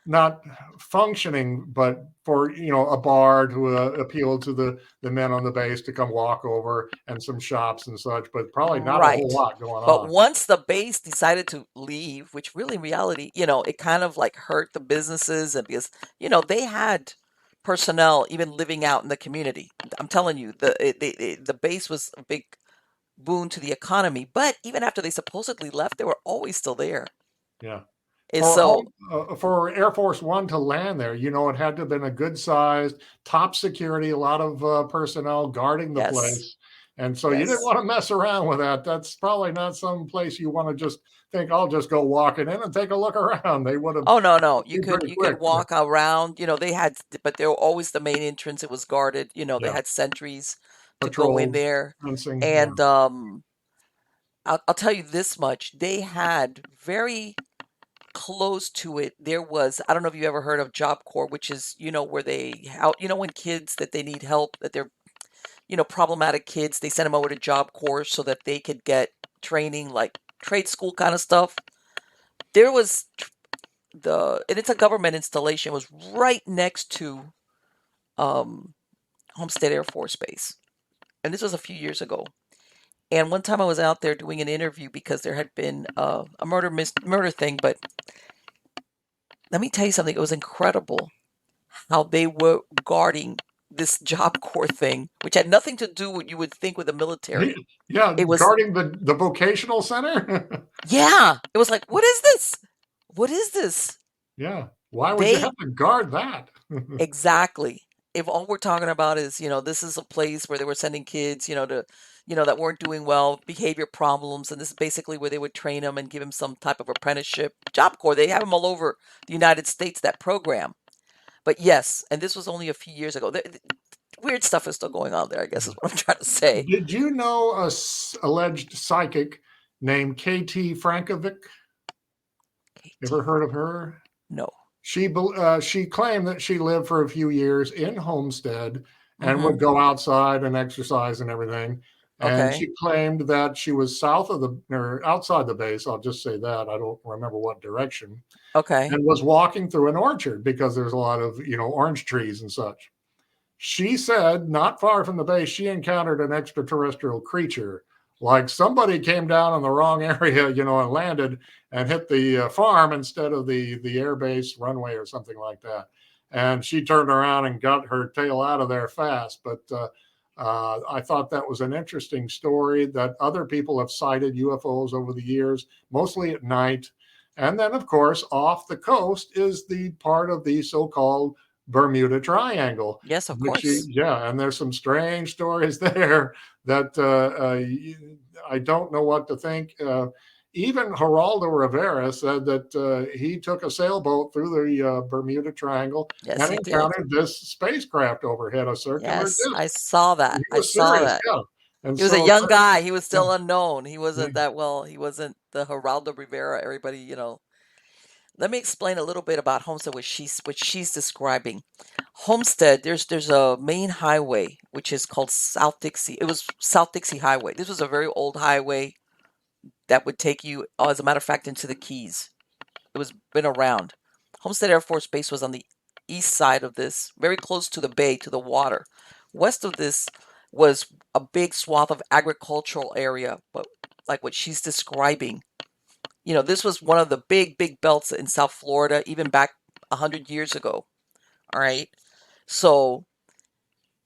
not functioning, but for, a bar to appeal to the men on the base to come walk over and some shops and such, but probably not a whole Right. lot going But on. once the base decided to leave, which really in reality, it kind of like hurt the businesses and because, they had personnel even living out in the community. I'm telling you, the base was a big boon to the economy, but even after they supposedly left, they were always still there. Yeah. And so, For Air Force One to land there, it had to have been a good sized, top security, a lot of personnel guarding the yes, place. And so you didn't yes. want to mess around with that. That's probably not some place you want to just think, I'll just go walking in and take a look around. They would have Oh no, no. You been could pretty you could quick. walk around. But they were always the main entrance. It was guarded. They Yeah. had sentries to go in Patrols, there, fencing. Yeah. and I'll tell you this much. They had very close to it. There was, I don't know if you ever heard of Job Corps, which is, where they help, when kids that they need help, that they're, problematic kids, they send them over to Job Corps so that they could get training, like trade school kind of stuff. There was and it's a government installation, was right next to um, Homestead Air Force Base. And this was a few years ago. And one time I was out there doing an interview because there had been a murder thing. But let me tell you something. It was incredible how they were guarding this Job Corps thing, which had nothing to do with you would think with the military. Yeah, It was, guarding the vocational center. yeah. It was like, what is this? What is this? Yeah. Why would you They have to guard that? Exactly. If all we're talking about is, this is a place where they were sending kids, that weren't doing well, behavior problems, and this is basically where they would train them and give them some type of apprenticeship. Job Corps, they have them all over the United States, that program. But yes, and this was only a few years ago. Weird stuff is still going on there, I guess is what I'm trying to say. Did you know a alleged psychic named KT Frankovic? Ever KT. heard of her? No. She claimed that she lived for a few years in Homestead and Mm-hmm. would go outside and exercise and everything. And Okay. she claimed that she was south of or outside the base. I'll just say that. I don't remember what direction. Okay. And was walking through an orchard because there's a lot of, orange trees and such. She said, not far from the base, she encountered an extraterrestrial creature. Like somebody came down in the wrong area, and landed and hit the farm instead of the air base runway or something like that. And she turned around and got her tail out of there fast. But I thought that was an interesting story that other people have cited UFOs over the years, mostly at night. And then, of course, off the coast is the part of the so called Bermuda Triangle, Yes, of which, course. yeah, and there's some strange stories there that I don't know what to think. Even Geraldo Rivera said that he took a sailboat through the Bermuda Triangle Yes, and he did. encountered this spacecraft overhead, a circular Yes, disc. I saw He that. I was saw serious, that. yeah. And He was a so, young guy. He was yeah, still unknown. He yeah. wasn't that well. He wasn't the Geraldo Rivera. Everybody, Let me explain a little bit about Homestead, what she's describing. Homestead, there's a main highway which is called South Dixie. It was South Dixie Highway. This was a very old highway that would take you, as a matter of fact, into the Keys. It was been around. Homestead Air Force Base was on the east side of this, very close to the bay, to the water. West of this was a big swath of agricultural area, but like what she's describing. This was one of the big, big belts in South Florida, even back 100 years ago. All right. So,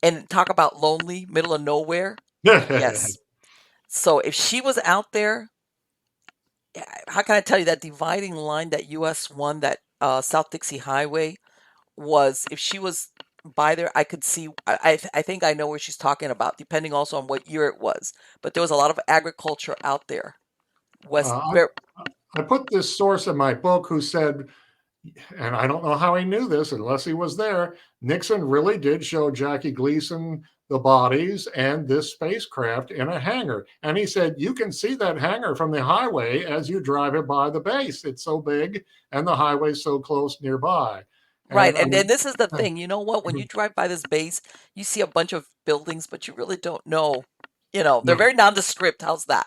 and talk about lonely, middle of nowhere. Yes. So if she was out there, how can I tell you that dividing line, that US one, that South Dixie Highway was, if she was by there, I could see, I think I know where she's talking about, depending also on what year it was. But there was a lot of agriculture out there. West, I, I put this source in my book who said, and I don't know how he knew this unless he was there, Nixon really did show Jackie Gleason the bodies and this spacecraft in a hangar. And he said, you can see that hangar from the highway as you drive it by the base. It's so big and the highway's so close nearby. right. And And then this is the thing, you know what? When you drive by this base, you see a bunch of buildings, but you really don't know. They're no, very nondescript. How's that?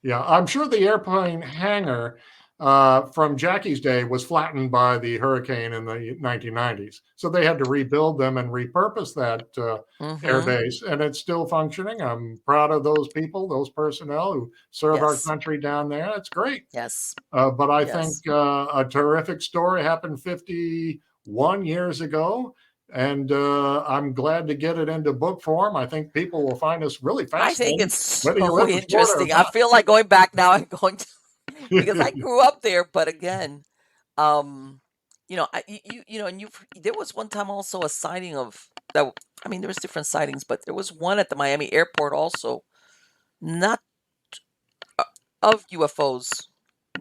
yeah, I'm sure the airplane hangar from Jackie's day was flattened by the hurricane in the 1990s. So they had to rebuild them and repurpose that air Mm-hmm. base, and it's still functioning. I'm proud of those people, those personnel who serve our Yes. country down there. It's great. Yes. But I think Yes. a terrific story happened 51 years ago. And I'm glad to get it into book form. I think people will find this really I think fascinating, it's whether you so live in Florida or interesting. I not. feel like going back now and going to, because I grew up there, but again, um, and there was one time also a sighting of that. I mean, there was different sightings, but there was one at the Miami airport also, not uh, of UFOs,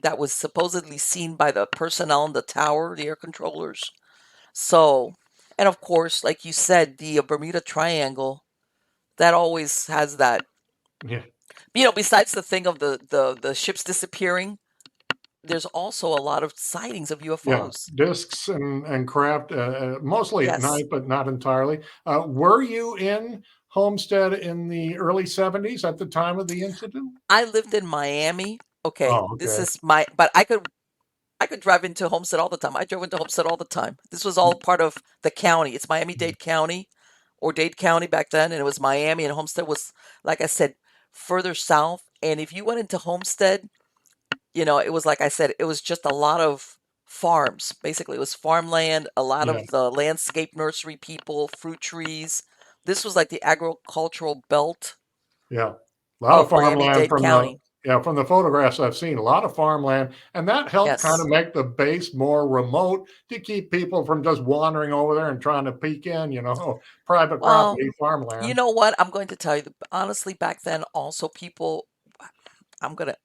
that was supposedly seen by the personnel in the tower, the air controllers. So, and of course, like you said, the Bermuda Triangle, that always has that Yeah. Besides the thing of the ships disappearing, there's also a lot of sightings of Yeah, UFOs. discs and craft, mostly at Yes. night, but not entirely. Were you in Homestead in the early 70s at the time of the incident? I lived in Miami. Okay, Oh, this okay. is my but I could drive into Homestead all the time. I drove into Homestead all the time. This was all part of the county. It's Miami-Dade County or Dade County back then, and it was Miami, and Homestead was, like I said, further south. And if you went into Homestead, it was like I said, it was just a lot of farms. Basically, it was farmland, a lot Yeah, of the landscape nursery people, fruit trees. This was like the agricultural belt yeah. A lot of of farmland Miami-Dade from the County. yeah, from the photographs I've seen, a lot of farmland, and that helped kind of Yes. make the base more remote to keep people from just wandering over there and trying to peek in, private Well, property, you farmland. know what? I'm going to tell you, honestly, back then, also people, I'm gonna,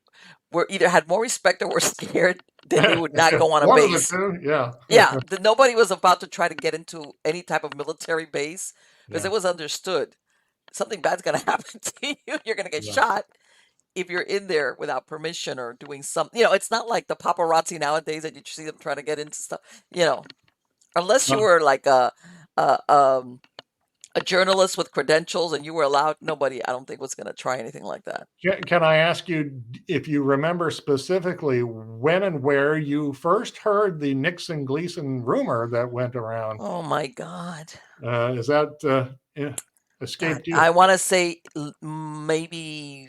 were either had more respect or were scared that they would not go on a One of the base. two, yeah. Yeah, nobody was about to try to get into any type of military base because Yeah, it was understood something bad's gonna happen to you. You're gonna get yeah. shot if you're in there without permission or doing something. It's not like the paparazzi nowadays that you see them trying to get into stuff. You know, unless you Uh, were like a journalist with credentials and you were allowed, nobody, I don't think, was going to try anything like that. can I ask you if you remember specifically when and where you first heard the Nixon-Gleason rumor that went around? Oh my God. Is that God, escaped you? I want to say maybe,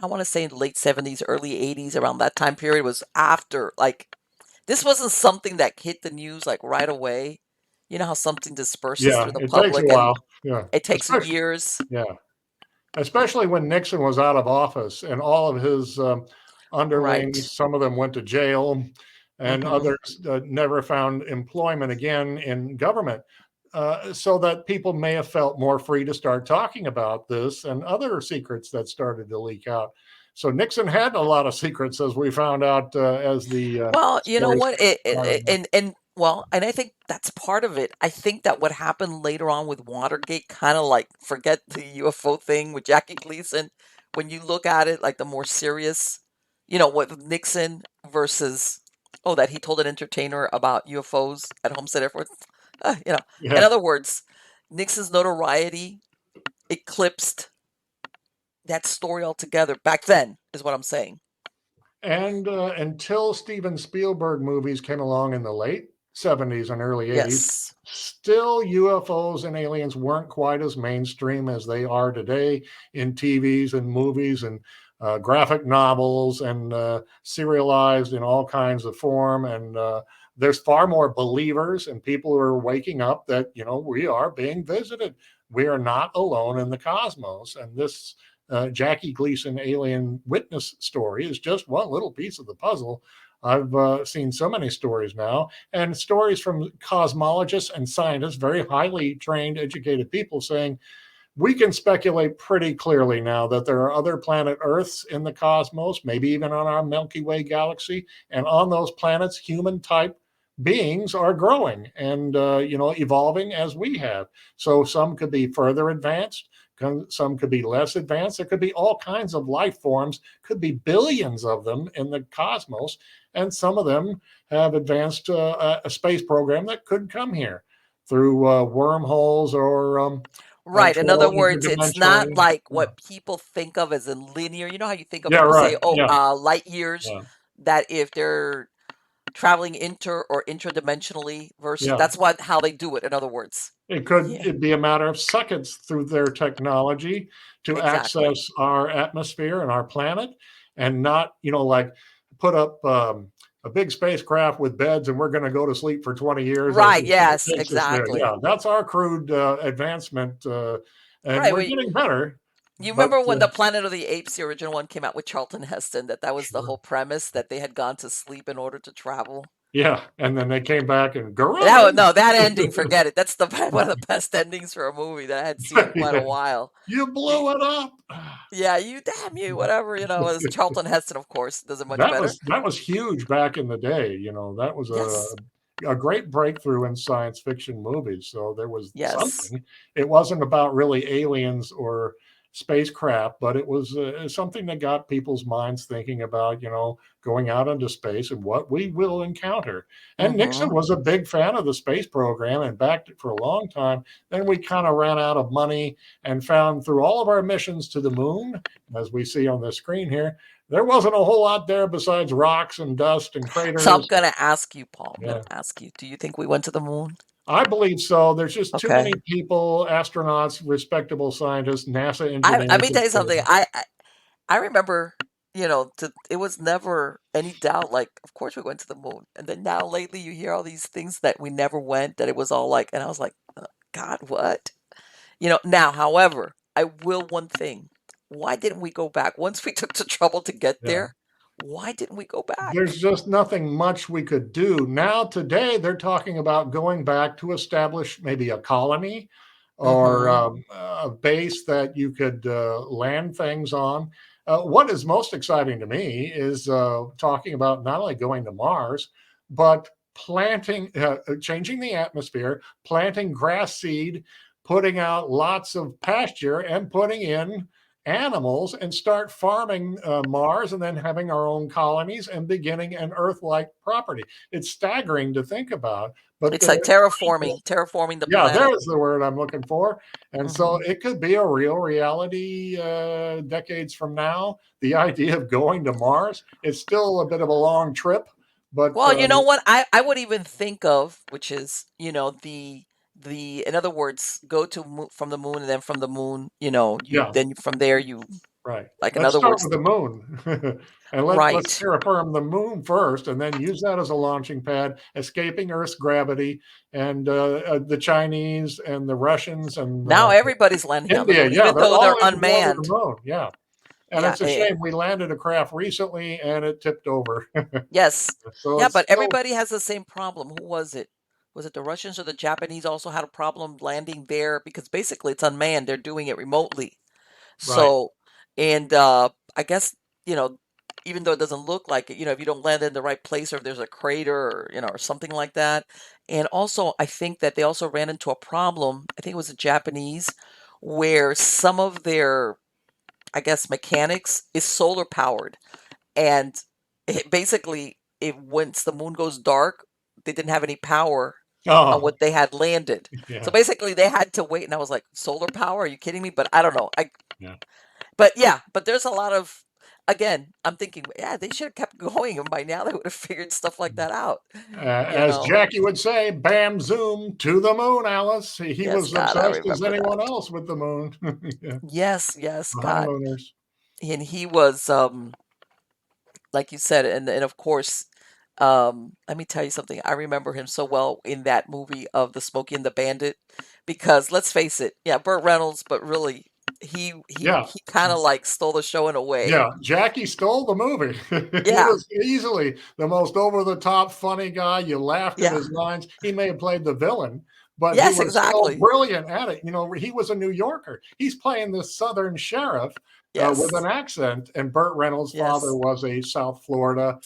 I want to say in late 70s, early 80s, around that time period was after, like, this wasn't something that hit the news like right away. You know how something disperses Yeah, through the it takes a public and while. Yeah, it takes especially years. yeah, especially when Nixon was out of office and all of his Right. underlings, some of them went to jail, and Hmm. others never found employment again in government. So that people may have felt more free to start talking about this and other secrets that started to leak out. So Nixon had a lot of secrets, as we found out as the Well, you know stories what? And I think that's part of it. I think that what happened later on with Watergate, kind of like forget the UFO thing with Jackie Gleason. When you look at it, like the more serious, with Nixon versus, that he told an entertainer about UFOs at Homestead Air Force. In Yeah, other words, Nixon's notoriety eclipsed that story altogether back then, is what I'm saying. and until Steven Spielberg movies came along in the late 70s and early 80s, Yes. still UFOs and aliens weren't quite as mainstream as they are today in TVs and movies and graphic novels and serialized in all kinds of form. And there's far more believers and people who are waking up that, we are being visited. We are not alone in the cosmos. And this Jackie Gleason alien witness story is just one little piece of the puzzle. I've seen so many stories now, and stories from cosmologists and scientists, very highly trained, educated people, saying we can speculate pretty clearly now that there are other planet Earths in the cosmos, maybe even on our Milky Way galaxy, and on those planets, human type beings are growing and evolving as we have. So some could be further advanced, some could be less advanced. There could be all kinds of life forms, could be billions of them in the cosmos, and some of them have advanced a space program that could come here through wormholes or Right. In other travel words, it's not interdimensionally. like Yeah, what people think of as in linear. You know how you think of yeah, people right. say, oh, Yeah, light years, yeah, that if they're traveling inter or intradimensionally versus yeah. that's how they do it, in other words. Yeah, It'd be a matter of seconds through their technology to exactly. access our atmosphere and our planet, and not, like put up a big spacecraft with beds and we're going to go to sleep for 20 years as Right. it Yes, takes us there. exactly. Yeah, that's our crude advancement, and Right. we're Well, getting better. you But remember when the Planet of the Apes, the original one, came out with Charlton Heston, that was the sure, whole premise that they had gone to sleep in order to travel. yeah, and then they came back and That gorillas. no, that ending, forget it. That's the one of the best endings for a movie that I had seen in quite a Yeah, while. you You, blew it up. yeah, you damn you, whatever, it's Charlton Heston, of course, does it much better. That was huge back in the day. That was Yes, a great breakthrough in science fiction movies. So there was yes, something. It wasn't about really aliens or spacecraft, but it was something that got people's minds thinking about, going out into space and what we will encounter. And Nixon Mm-hmm. was a big fan of the space program and backed it for a long time. Then we kind of ran out of money and found through all of our missions to the moon, as we see on the screen here, there wasn't a whole lot there besides rocks and dust and So I'm craters. gonna ask you, Paul. I'm Yeah. gonna ask you. Do you think we went to the moon? I believe so. There's just too Okay. many people, astronauts, respectable scientists, NASA Let engineers me that tell you say something. I remember, it was never any doubt. Like, of course we went to the moon. And then now lately, you hear all these things that we never went. That it was all like, and I was like, God, what? Now, however, I will one thing. Why didn't we go back? Once we took the trouble to get yeah. there, why didn't we go back? There's just nothing much we could do. Now, today, they're talking about going back to establish maybe a colony or Mm-hmm. a base that you could land things on. What is most exciting to me is talking about not only going to Mars, but changing the atmosphere, planting grass seed, putting out lots of pasture, and putting in animals and start farming Mars and then having our own colonies and beginning an Earth-like property. It's staggering to think about, but It's like terraforming the yeah, planet. there's the word I'm looking for. And so Mm-hmm. it could be a real reality decades from now. The idea of going to Mars, it's still a bit of a long trip, but Well, you know what? I would even think of, which is, the in other words, go to from the moon, and then from the moon, yeah, from there you, right. like, in Let's other start words, with the moon. And let's right. terraform the moon first and then use that as a launching pad, escaping Earth's gravity. And the Chinese and the Russians and Now everybody's landing on the India, moon, yeah, even they're though all they're aiming to go to the unmanned. moon. Yeah. And Yeah. it's a shame we landed a craft recently and it tipped over. Yes. So Yeah, it's but still everybody has the same problem. Who was it? Was it the Russians or the Japanese also had a problem landing there? Because basically it's unmanned. They're doing it remotely. right. So, and I guess, you know, even though it doesn't look like it, if you don't land in the right place, or if there's a crater, or, or something like that. And also, I think that they also ran into a problem. I think it was the Japanese, where some of their, I guess, mechanics is solar powered. And once the moon goes dark, they didn't have any power on Oh, what they had landed. So yeah. basically, they had to wait. And I was like, solar power? Are you kidding me? But I don't know. Yeah. But yeah, but there's a lot of, again, I'm thinking, yeah, they should have kept going, and by now they would have figured stuff like that out. You As know? Jackie would say, bam, zoom to the moon, Alice. He Yes, was God, I obsessed as remember anyone that. else with the moon. Yeah. Yes, yes, The God. honeymooners. And he was, like you said, and of course, let me tell you something. I remember him so well in that movie of The Smokey and the Bandit, because let's face it, yeah, Burt Reynolds, but really, Yeah. he kind of like stole the show in a way. Yeah, Jackie stole the movie. He Yeah, was easily the most over the top funny guy. You laughed at yeah, his lines. He may have played the villain, but he yes, was so exactly. brilliant at it. He was a New Yorker. He's playing this Southern sheriff with an Yes, accent, and Burt Reynolds' father yes. was a South Florida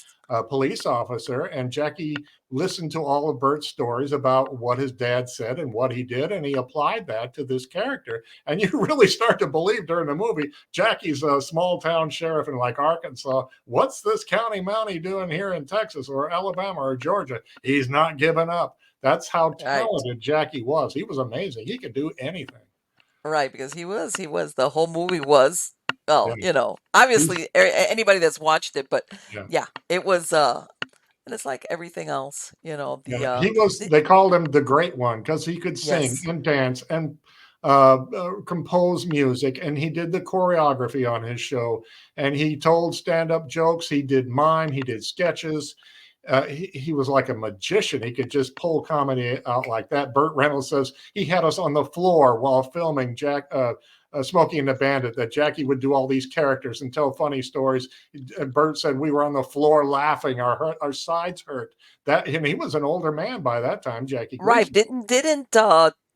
police officer. And Jackie listened to all of Burt's stories about what his dad said and what he did, and he applied that to this character. And you really start to believe during the movie, Jackie's a small town sheriff in like Arkansas. What's this county mountie doing here in Texas or Alabama or Georgia? He's not giving up. That's how Right. talented Jackie was. He was amazing. He could do anything. Right, because the whole movie was, well, Yeah. He's, obviously anybody that's watched it, but yeah. yeah, it was, and it's like everything else, Yeah, he was. They called him the Great One because he could sing yes, and dance and compose music, and he did the choreography on his show. And he told stand-up jokes. He did mime. He did sketches. He was like a magician. He could just pull comedy out like that. Burt Reynolds says he had us on the floor while filming Smokey and the Bandit, that Jackie would do all these characters and tell funny stories. And Burt said we were on the floor laughing. Our sides hurt. And he was an older man by that time, Jackie right. Gleason. Didn't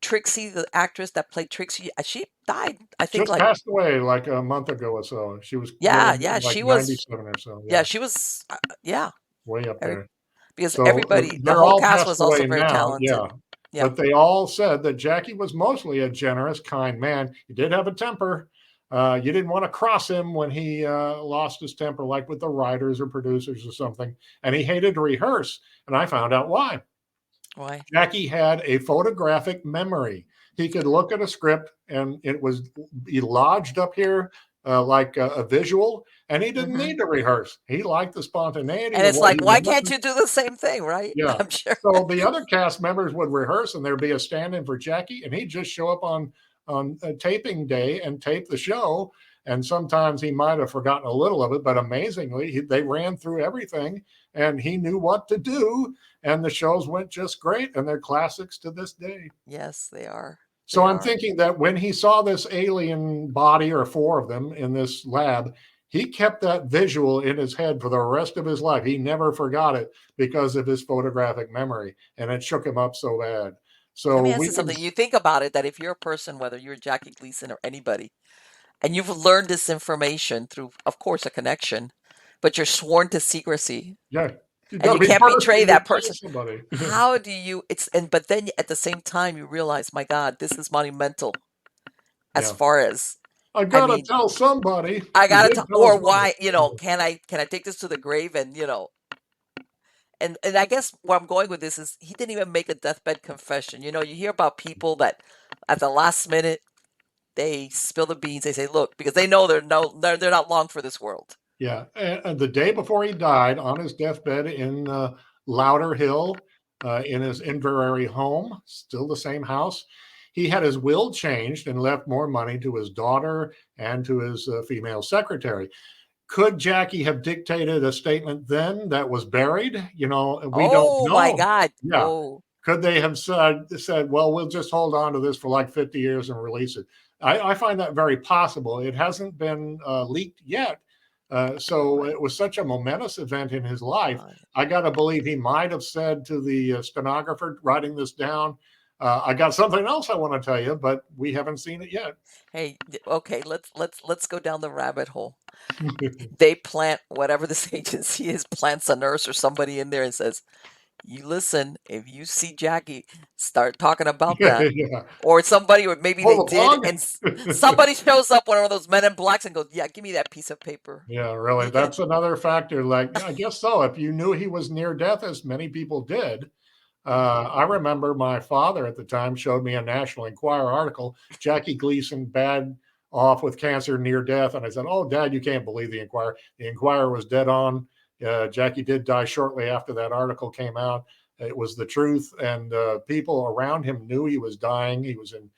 Trixie, the actress that played Trixie, she died, I think, Just like, passed away like a month ago or so. She was yeah, living yeah, like she was, 97 or so. yeah, Yeah, she was, yeah, way up every, there. because So everybody, the they're whole all cast passed was also away very now. talented. Yeah. Yeah. But they all said that Jackie was mostly a generous, kind man. He did have a temper, You didn't want to cross him when he lost his temper, like with the writers or producers or something. And he hated to rehearse. And I found out why. Why? Jackie had a photographic memory. He could look at a script and it was lodged up here like a visual, and he didn't Hmm. need to rehearse. He liked the spontaneity And of it's what like, he why can't remembered. you do the same thing, right? Yeah. I'm sure. So the other cast members would rehearse, and there'd be a stand-in for Jackie, and he'd just show up on taping day and tape the show. And sometimes he might have forgotten a little of it, but amazingly, they ran through everything, and he knew what to do. And the shows went just great, and they're classics to this day. Yes, they are. So They I'm are. thinking that when he saw this alien body, or four of them in this lab, he kept that visual in his head for the rest of his life. He never forgot it because of his photographic memory, and it shook him up so bad. Let So me ask we you can, something. You think about it that if you're a person, whether you're Jackie Gleason or anybody, and you've learned this information through, of course, a connection, but you're sworn to secrecy yeah, you got and to you be can't betray personally that tell person. somebody. How do you, but then at the same time, you realize, my God, this is monumental as Yeah, far as, I I got to mean, tell somebody. I You gotta, did tell or somebody. why, can I take this to the grave and, and I guess where I'm going with this is he didn't even make a deathbed confession. You hear about people that at the last minute they spill the beans. They say, "Look," because they know they're not long for this world. Yeah, and the day before he died, on his deathbed in Louder Hill, in his Inverary home, still the same house, he had his will changed and left more money to his daughter and to his female secretary. Could Jackie have dictated a statement then that was buried? We don't Oh my know. God! Yeah. Oh, Could they have said, well, we'll just hold on to this for like 50 years and release it? I find that very possible. It hasn't been leaked yet. So right. it was such a momentous event in his life. Uh, I got to believe he might have said to the stenographer writing this down, I got something else I want to tell you, but we haven't seen it yet. hey, okay, let's go down the rabbit hole. They plant whatever this agency is, plants a nurse or somebody in there and says, "You listen, if you see Jackie, start talking about that." Yeah. Or somebody, or maybe they Pull the did, plug. and somebody shows up, one of those men in blacks, and goes, "Yeah, give me that piece of paper." Yeah, really. That's another factor. Like, yeah, I guess so. If you knew he was near death, as many people did, I remember my father at the time showed me a National Enquirer article, Jackie Gleason bad off with cancer near death. And I said, oh, Dad, you can't believe the Enquirer. The Enquirer was dead on. Jackie did die shortly after that article came out. It was the truth. And people around him knew he was dying. He was in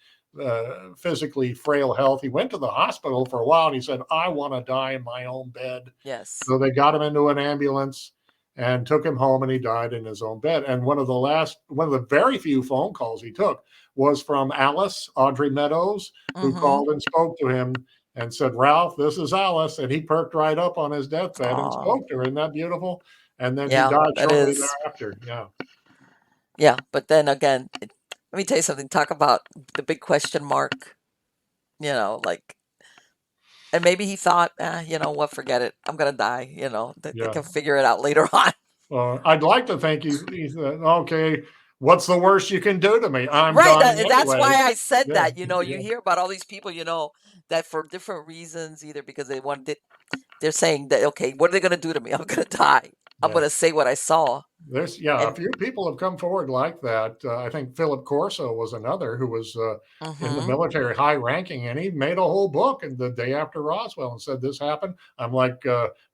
physically frail health. He went to the hospital for a while and he said, I want to die in my own bed. Yes. So they got him into an ambulance and took him home, and he died in his own bed. And one of the very few phone calls he took was from Alice, Audrey Meadows, who Mm-hmm. called and spoke to him and said, Ralph, this is Alice. And he perked right up on his deathbed and Oh, spoke to her. Isn't that beautiful? And then he yeah, died that shortly is. thereafter. Yeah. Yeah, but then again, let me tell you something. Talk about the big question mark. Like, and maybe he thought, you know what, forget it. I'm gonna die. They Yeah. can figure it out later on. I'd like to think he said, okay, what's the worst you can do to me? I'm Right. dying That's anyway. why I said Yeah. that. You Yeah. hear about all these people, that for different reasons, either because they're saying that, okay, what are they gonna do to me? I'm gonna die. I'm Yeah. gonna say what I saw. A And few people have come forward like that. I think Philip Corso was another who was in the hmm military, high ranking, and he made a whole book. And the day after Roswell, and said this happened. I'm like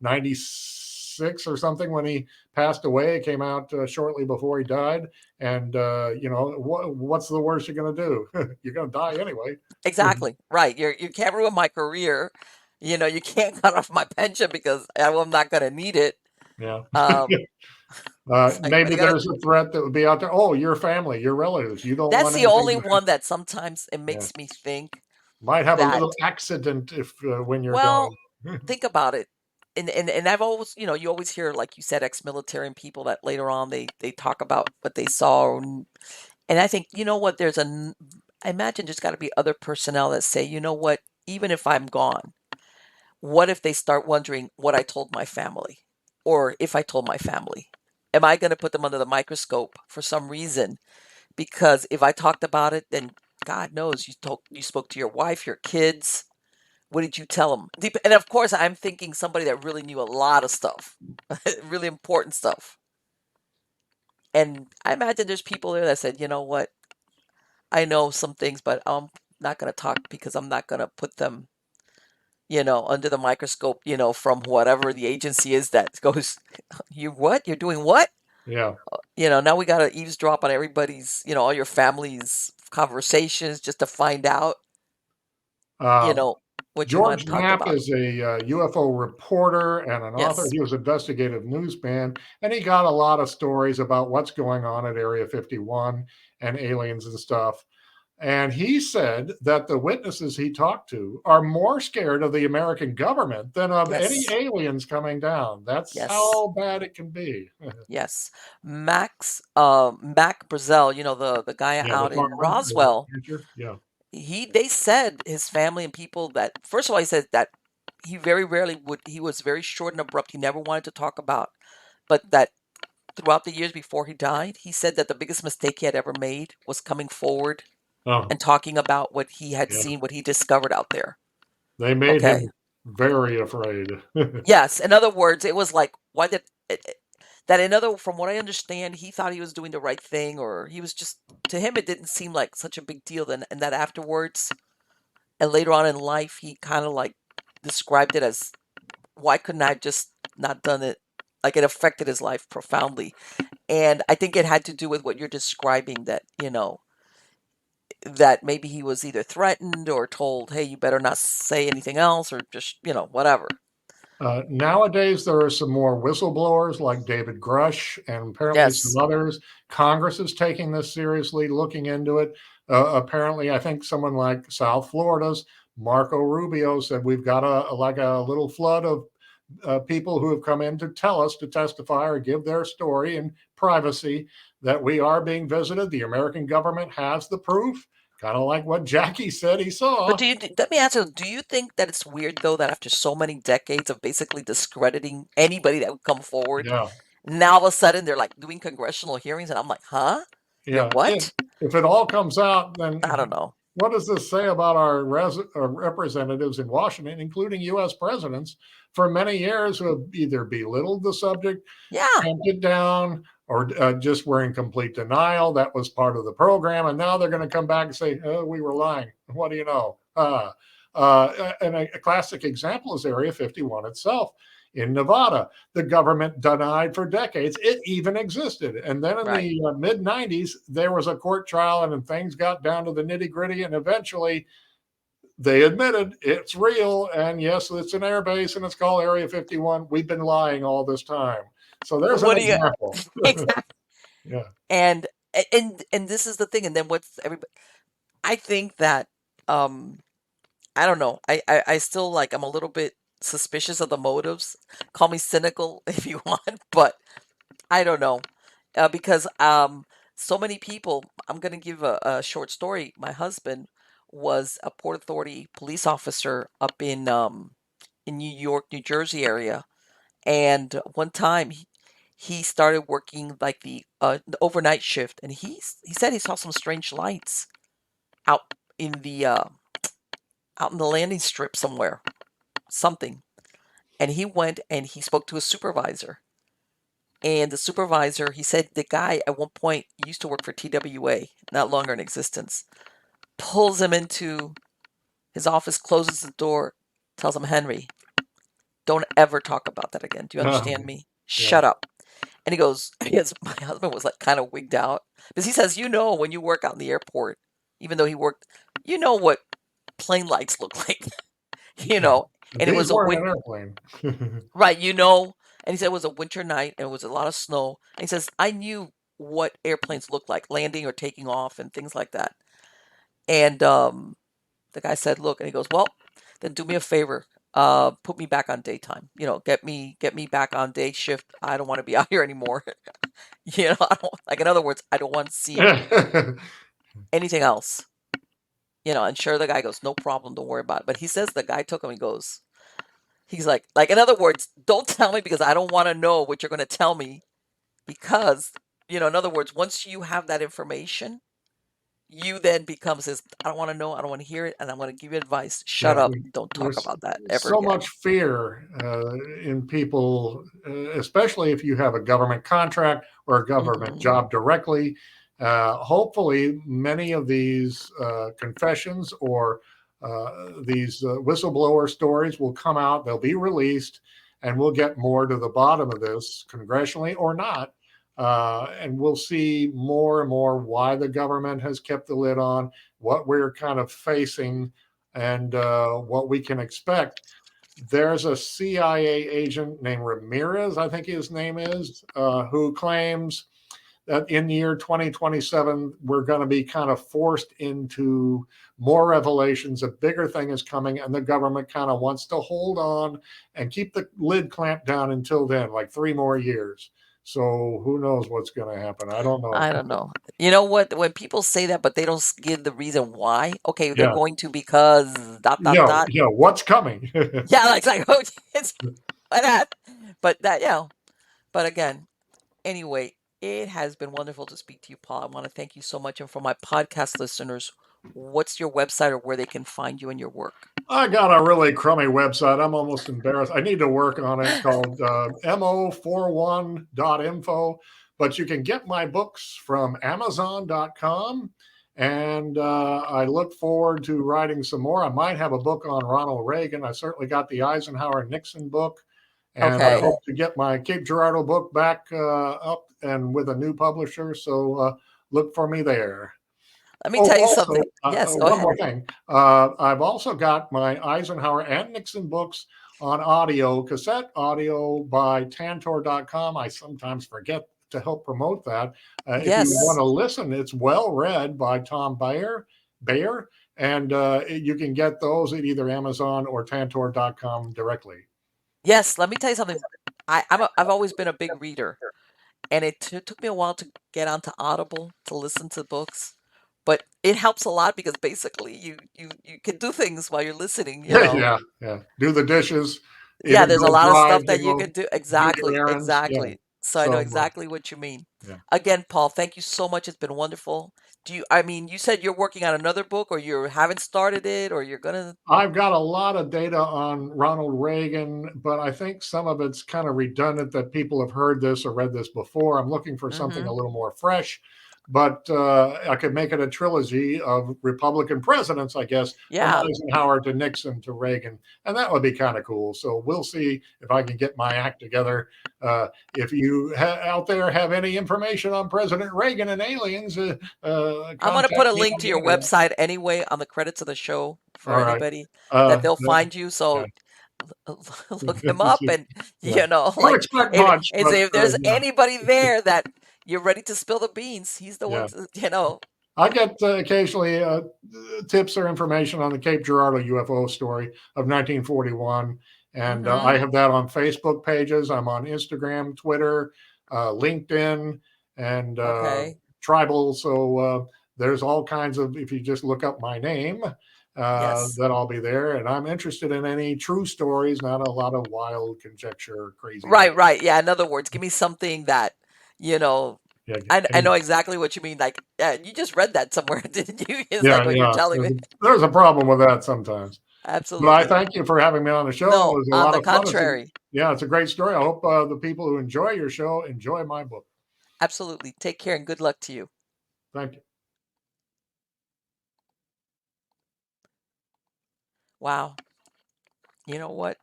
96 or something when he passed away. It came out shortly before he died. And what's the worst you're going to do? You're going to die anyway. exactly. Right. You can't ruin my career. You can't cut off my pension because I'm not gonna need it. Yeah. Um, it's like, what are Maybe you gonna there's a threat that would be out there. Oh, your family, your relatives. You don't That's want the anything only to happen. one that sometimes it Yeah. makes me think Might have a that, little accident if when you're well, gone. think about it. And I've always, you always hear, like you said, ex-military and people that later on they talk about what they saw. And I think, you know what, I imagine there's got to be other personnel that say, you know what, even if I'm gone, what if they start wondering what I told my family? Or if I told my family? Am I going to put them under the microscope for some reason? Because if I talked about it, then God knows you spoke to your wife, your kids. What did you tell him? And of course, I'm thinking somebody that really knew a lot of stuff, really important stuff. And I imagine there's people there that said, you know what, I know some things, but I'm not going to talk because I'm not going to put them, under the microscope, from whatever the agency is that goes, you what? You're doing what? Yeah. Now we got to eavesdrop on everybody's, all your family's conversations just to find out, you Uh, know, what you want George to talk Knapp about. is a UFO reporter and an author. Yes. He was an investigative newsman, and he got a lot of stories about what's going on at Area 51 and aliens and stuff. And he said that the witnesses he talked to are more scared of the American government than of any Yes. aliens coming down. That's Yes. how bad it can be. Yes. Mac Brazel, the guy Yeah, the out in farmer, the Roswell, rancher. Yeah. they said his family and people that first of all he said that he very rarely would he was very short and abrupt. He never wanted to talk about, but that throughout the years before he died, he said that the biggest mistake he had ever made was coming forward Oh, and talking about what he had yeah. seen, what he discovered out there. They made Okay. him very afraid. Yes. In other words, it was like, why did that from what I understand, he thought he was doing the right thing, or he was just, to him, it didn't seem like such a big deal. Then, and that afterwards, and later on in life, he kind of like described it as, why couldn't I have just not done it? Like it affected his life profoundly. And I think it had to do with what you're describing that, that maybe he was either threatened or told, hey, you better not say anything else, or just, whatever. Nowadays, there are some more whistleblowers like David Grush and apparently some Yes. others. Congress is taking this seriously, looking into it. Apparently, I think someone like South Florida's Marco Rubio said we've got a little flood of people who have come in to tell us to testify or give their story in privacy that we are being visited. The American government has the proof, kind of like what Jackie said he But saw. let me answer, do you think that it's weird though that after so many decades of basically discrediting anybody that would come forward, Yeah, now all of a sudden they're like doing congressional hearings and I'm like, huh? You're yeah. what? If it all comes out, I then don't know. what does this say about our representatives in Washington, including U.S. presidents, for many years who have either belittled the subject, Yeah. tamped it down, or just were in complete denial that was part of the program, and now they're going to come back and say, "Oh, we were lying." What do you know? And a classic example is Area 51 itself in Nevada. The government denied for decades it even existed. And then in Right. the mid 90s, there was a court trial and then things got down to the nitty gritty. And eventually they admitted it's real. And yes, it's an air base and it's called Area 51. We've been lying all this time. So there's an What do you example. exactly? Yeah. And and this is the thing. And then what's everybody? I think that um I don't know. I still like I'm a little bit suspicious of the motives. Call me cynical if you want, but I don't know. Because so many people, I'm going to give a short story. My husband was a Port Authority police officer up in New York, New Jersey area, and one time he started working like the overnight shift, and he said he saw some strange lights out in the out in the landing strip somewhere, something. And he went and he spoke to his supervisor. And the supervisor, he said the guy at one point used to work for TWA, not longer in existence, pulls him into his office, closes the door, tells him, Henry, don't ever talk about that again. Do you understand me? Yeah. Shut up. And he goes, yes, my husband was like kind of wigged out because he says, when you work out in the airport, even though he worked, what plane lights look like, you Yeah. know, and it These was a weren't wind, an airplane. right, and he said it was a winter night and it was a lot of snow. And he says, I knew what airplanes looked like landing or taking off and things like that. And the guy said, look, and he goes, well, then do me a favor. Put me back on daytime. Get me back on day shift. I don't want to be out here anymore. I don't, like in other words, I don't want to see anything else. And sure the guy goes, no problem, don't worry about it. But he says the guy took him, he's like in other words, don't tell me because I don't want to know what you're gonna tell me because, in other words, once you have that information, you then becomes this, I don't want to know, I don't want to hear it, and I'm going to give you advice. Shut Yeah, up. Don't talk there's about that ever so again. much fear in people, especially if you have a government contract or a government Hmm. job directly. Hopefully, many of these confessions or these whistleblower stories will come out, they'll be released, and we'll get more to the bottom of this, congressionally or not. And we'll see more and more why the government has kept the lid on, what we're kind of facing, and what we can expect. There's a CIA agent named Ramirez, I think his name is, who claims that in the year 2027, we're going to be kind of forced into more revelations. A bigger thing is coming, and the government kind of wants to hold on and keep the lid clamped down until then, like 3 more years. So who knows what's going to happen? I don't know. I don't know. You know what? When people say that, but they don't give the reason why. Okay, they're Yeah, going to because dot dot yeah, dot. yeah. What's coming? Yeah, like, it's like, oh, it's why that. But that, But again, anyway, it has been wonderful to speak to you, Paul. I want to thank you so much. And for my podcast listeners, what's your website or where they can find you and your work? I got a really crummy website. I'm almost embarrassed. I need to work on it. It's called mo41.info. But you can get my books from amazon.com. And I look forward to writing some more. I might have a book on Ronald Reagan. I certainly got the Eisenhower Nixon book. And I Okay. hope to get my Cape Girardeau book back up and with a new publisher. So look for me there. Let me Oh, tell you also, something. Yes, go one ahead. more thing. I've also got my Eisenhower and Nixon books on audio, cassette audio by Tantor.com. I sometimes forget to help promote that. If you want Yes. to listen, it's well read by Tom Bayer, and you can get those at either Amazon or Tantor.com directly. Yes, let me tell you something. I've always been a big reader, and it took me a while to get onto Audible to listen to books, but it helps a lot because basically you can do things while you're listening, you know. Yeah, yeah. Do the dishes, Yeah, either there's a go lot of drive, stuff that you can do. do your Exactly, errands. Yeah. exactly. So I know So, exactly what you mean. yeah. Again, Paul, thank you so much. It's been wonderful. I mean, you said you're working on another book or you haven't started it or you're gonna. I've got a lot of data on Ronald Reagan, but I think some of it's kind of redundant that people have heard this or read this before. I'm looking for something Hmm. a little more fresh, but I could make it a trilogy of Republican presidents, I guess, from Yeah. Eisenhower to Nixon to Reagan, and that would be kind of cool. So we'll see if I can get my act together. If you out there have any information on President Reagan and aliens, I'm going to put contact a me link on to the your internet. website anyway on the credits of the show for All right. anybody that Uh, they'll that, find you. yeah. So look him up and, Yeah. Don't like, expect much, but if there's yeah, anybody there that you're ready to spill the beans, he's the one yeah. to. I get occasionally tips or information on the Cape Girardeau UFO story of 1941, and Hmm. I have that on Facebook pages. I'm on Instagram, Twitter, LinkedIn, and Okay. Tribal. So there's all kinds of. If you just look up my name, Yes. that I'll be there. And I'm interested in any true stories, not a lot of wild conjecture or craziness. Right, right. Yeah, in other words, give me something that, you know, Yeah, I know exactly what you mean. Like, yeah, you just read that somewhere, didn't you? It's like yeah, what you're yeah. telling There's me. there's a problem with that sometimes. But I Absolutely. thank you for having me on the show. It No, was a on lot the of fun. contrary. Yeah, it's a great story. I hope the people who enjoy your show enjoy my book. Absolutely. Take care and good luck to you. Thank you. Wow. You know what?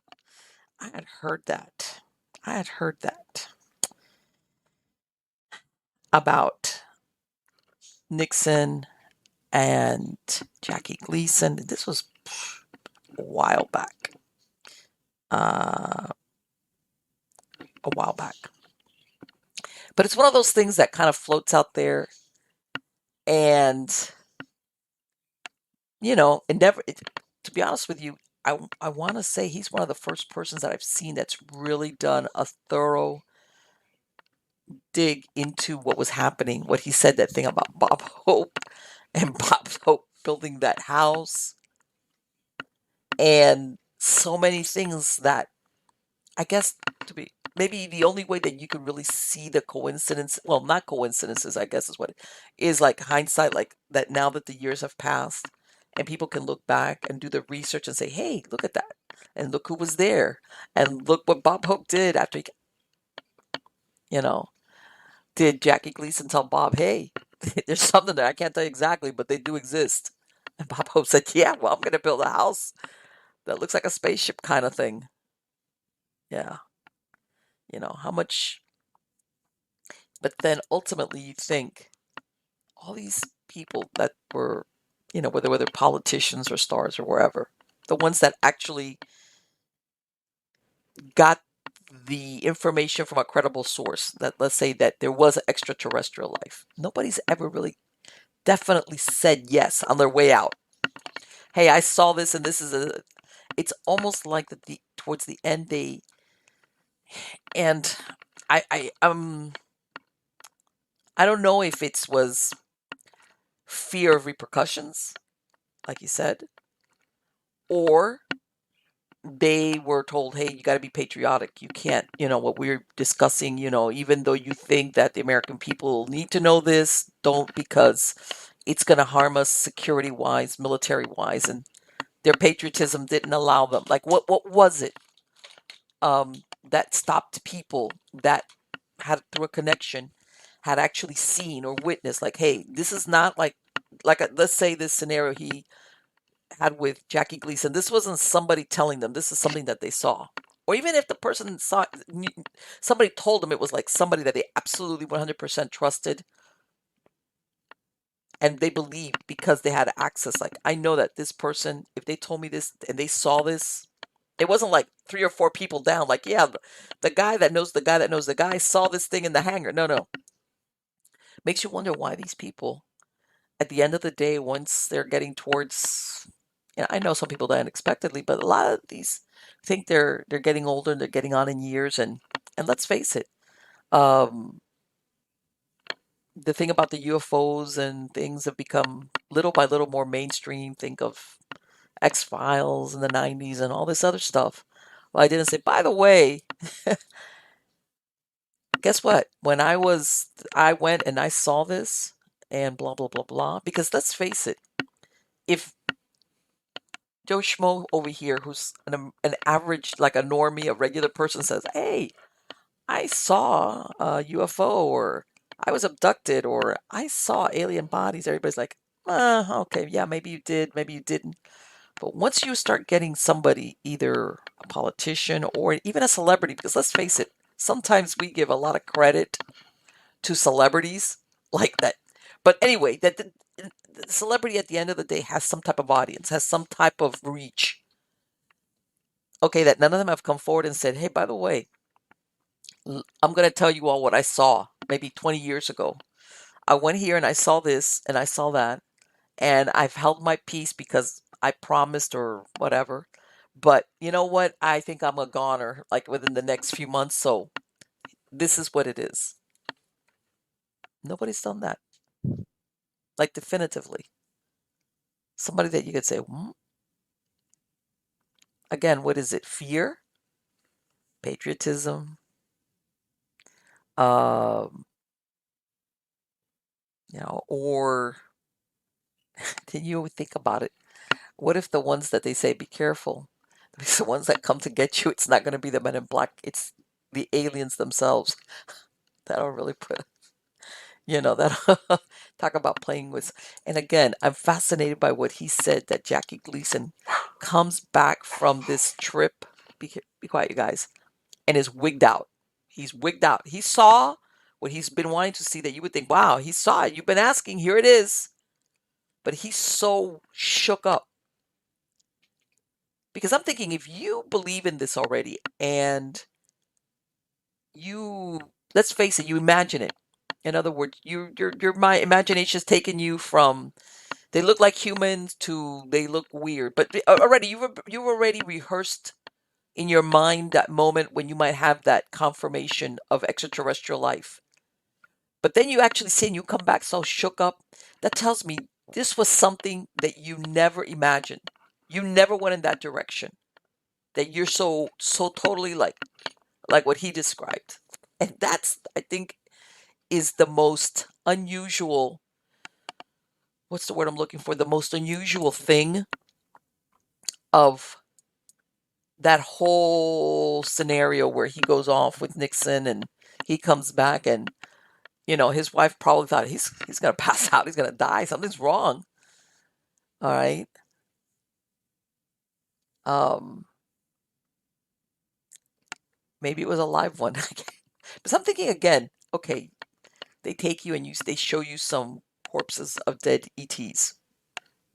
I had heard that. I had heard that about Nixon and Jackie Gleason. This was a while back. Uh, a while back. But it's one of those things that kind of floats out there, and it never. To be honest with you, I want to say he's one of the first persons that I've seen that's really done a thorough dig into what was happening. What he said, that thing about Bob Hope and Bob Hope building that house, and so many things that I guess, to be maybe the only way that you can really see the coincidence, well, not coincidences, I guess is what it is, like hindsight, like that now that the years have passed and people can look back and do the research and say, hey, look at that. And look who was there. And look what Bob Hope did after he, you know, did Jackie Gleason tell Bob, hey, there's something there. I can't tell you exactly, but they do exist. And Bob Hope said, yeah, well, I'm going to build a house that looks like a spaceship kind of thing. Yeah. How much, but then ultimately you think all these people that were, whether politicians or stars or wherever, the ones that actually got the information from a credible source, that let's say that there was extraterrestrial life, nobody's ever really definitely said yes on their way out. Hey, I saw this and this is it's almost like that towards the end and I don't know if it was fear of repercussions, like you said, or they were told, hey, you got to be patriotic. You can't, what we're discussing, even though you think that the American people need to know this, don't, because it's going to harm us security wise, military wise. And their patriotism didn't allow them. Like, what was it that stopped people that had, through a connection, had actually seen or witnessed, like, hey, this is not like let's say this scenario he had with Jackie Gleason. This wasn't somebody telling them. This is something that they saw. Or even if the person saw, somebody told them, it was like somebody that they absolutely 100% trusted and they believed because they had access. Like, I know that this person, if they told me this and they saw this, it wasn't like 3 or 4 people down. Like, yeah, the guy that knows the guy that knows the guy saw this thing in the hangar. No, no. Makes you wonder why these people, at the end of the day, once they're getting towards, I know some people die unexpectedly, but a lot of these think they're getting older and they're getting on in years, and let's face it, um, the thing about the UFOs and things have become little by little more mainstream. Think of X Files in the '90s and all this other stuff. Well, I didn't say. By the way, guess what? I went and I saw this and blah blah blah blah. Because let's face it, if Joe Schmo over here, who's an average, like a normie, a regular person, says, "Hey, I saw a UFO," or "I was abducted," or "I saw alien bodies," everybody's like, okay, yeah, maybe you did, maybe you didn't. But once you start getting somebody, either a politician or even a celebrity, because let's face it, sometimes we give a lot of credit to celebrities like that. But anyway, that the celebrity at the end of the day has some type of audience, has some type of reach. Okay, that none of them have come forward and said, hey, by the way, I'm going to tell you all what I saw maybe 20 years ago. I went here and I saw this and I saw that, and I've held my peace because I promised or whatever. But you know what? I think I'm a goner like within the next few months. So this is what it is. Nobody's done that. Like definitively. Somebody that you could say, again, what is it? Fear? Patriotism? Um, or then you think about it. What if the ones that they say be careful, the ones that come to get you, it's not going to be the men in black, it's the aliens themselves. That'll really put, that talk about playing with. And again, I'm fascinated by what he said, that Jackie Gleason comes back from this trip. Be quiet, you guys. And is wigged out. He's wigged out. He saw what he's been wanting to see, that you would think, wow, he saw it. You've been asking. Here it is. But he's so shook up. Because I'm thinking, if you believe in this already and you, let's face it, you imagine it. In other words, my imagination's taken you from they look like humans to they look weird. But already you've already rehearsed in your mind that moment when you might have that confirmation of extraterrestrial life. But then you actually see and you come back so shook up. That tells me this was something that you never imagined. You never went in that direction. That you're so totally like like what he described. And that's, I think, is the most unusual, what's the word I'm looking for? The most unusual thing of that whole scenario where he goes off with Nixon and he comes back and his wife probably thought he's gonna pass out, he's gonna die, something's wrong. All right. Um, maybe it was a live one. But I'm thinking again, okay, they take you and they show you some corpses of dead ETs.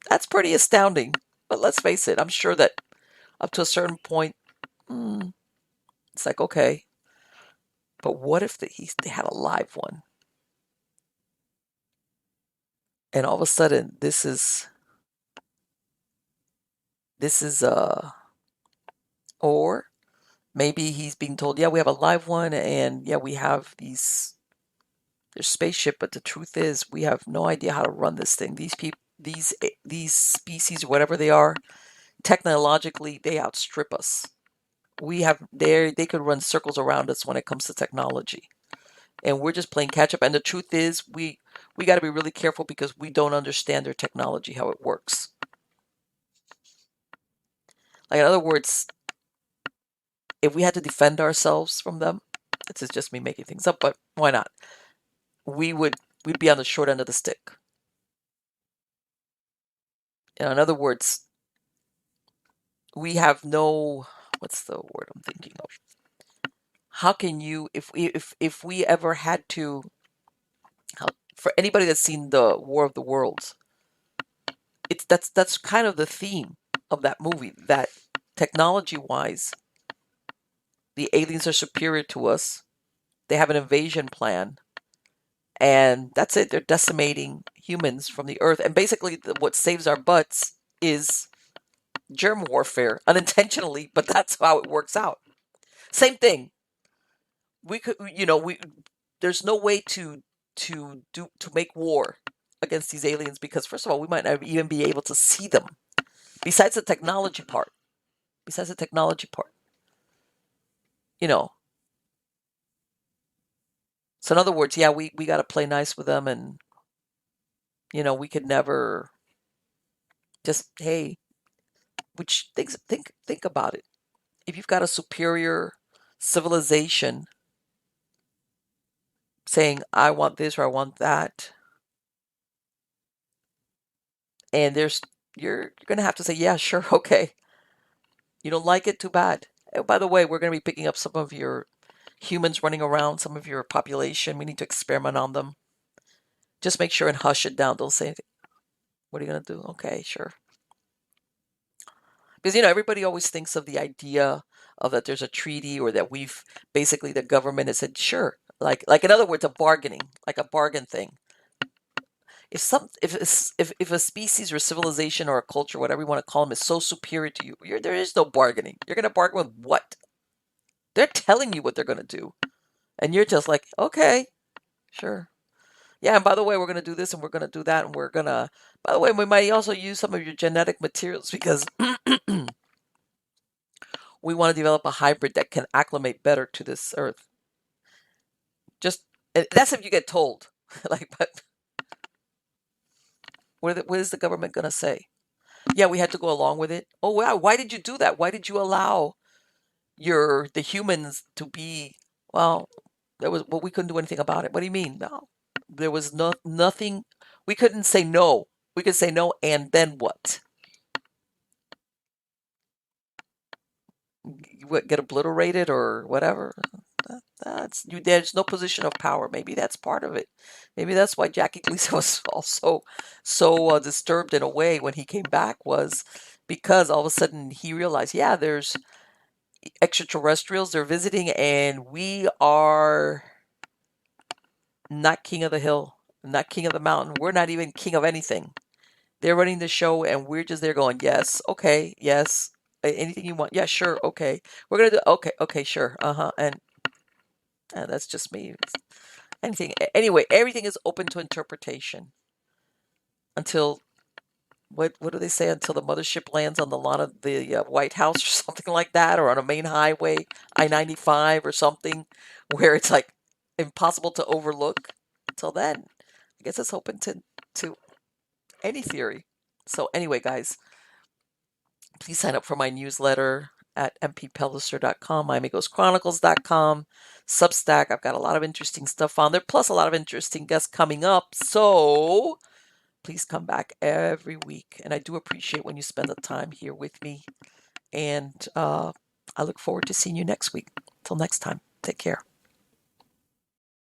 That's pretty astounding. But let's face it, I'm sure that up to a certain point, mm, it's like, okay, but what if they had a live one? And all of a sudden, this is or maybe he's being told, yeah, we have a live one, and yeah, we have their spaceship, but the truth is, we have no idea how to run this thing. These people, these species, whatever they are, technologically, they outstrip us. They could run circles around us when it comes to technology, and we're just playing catch up. And the truth is, we got to be really careful because we don't understand their technology, how it works. Like in other words, if we had to defend ourselves from them, this is just me making things up, but why not? We would we'd be on the short end of the stick. In other words, we have no, what's the word I'm thinking of? How can you, if we ever had to, for anybody that's seen the War of the Worlds, that's kind of the theme of that movie. That technology wise, the aliens are superior to us. They have an invasion plan, and that's it. They're decimating humans from the earth, and basically, what saves our butts is germ warfare, unintentionally, but that's how it works out. Same thing. We could, we there's no way to make war against these aliens because first of all, we might not even be able to see them. Besides the technology part, besides the technology part, you know. So in other words, yeah, we got to play nice with them, and we could never just hey, which think about it. If you've got a superior civilization saying I want this or I want that, and you're gonna have to say yeah, sure, okay. You don't like it, too bad. Oh, by the way, we're gonna be picking up some of your humans running around, some of your population. We need to experiment on them. Just make sure and hush it down. Don't say anything. What are you gonna do? Okay, sure. Because everybody always thinks of the idea of that there's a treaty or that we've basically the government has said sure, like in other words, a bargaining, like a bargain thing. If a species or civilization or a culture, whatever you want to call them, is so superior to you, there is no bargaining. You're gonna bargain with what? They're telling you what they're gonna do, and you're just like, okay, sure. Yeah, and by the way, we're gonna do this and we're gonna do that, and we're gonna. By the way, we might also use some of your genetic materials because we want to develop a hybrid that can acclimate better to this earth. Just that's if you get told. Like, but what is the government gonna say? Yeah, we had to go along with it. Oh wow, why did you do that? Why did you allow the humans to be? Well, we couldn't do anything about it. What do you mean? No, there was nothing. We couldn't say no. We could say no, and then what? Get obliterated or whatever? There's no position of power. Maybe that's part of it. Maybe that's why Jackie Gleason was also so disturbed in a way when he came back, was because all of a sudden he realized, yeah, there's extraterrestrials, they're visiting, and we are not king of the hill, not king of the mountain. We're not even king of anything. They're running the show, and we're just there going, yes, okay, yes, anything you want, yeah, sure, okay, we're gonna do, okay, okay, sure, and that's just me. Anything, anyway, everything is open to interpretation until what do they say, until the mothership lands on the lawn of the White House or something like that, or on a main highway, I-95 or something, where it's like impossible to overlook. Until then, I guess it's open to any theory. So anyway, guys, please sign up for my newsletter at mppellicer.com, miamighostchronicles.com, Substack. I've got a lot of interesting stuff on there, plus a lot of interesting guests coming up. So please come back every week. And I do appreciate when you spend the time here with me. And I look forward to seeing you next week. Till next time, take care.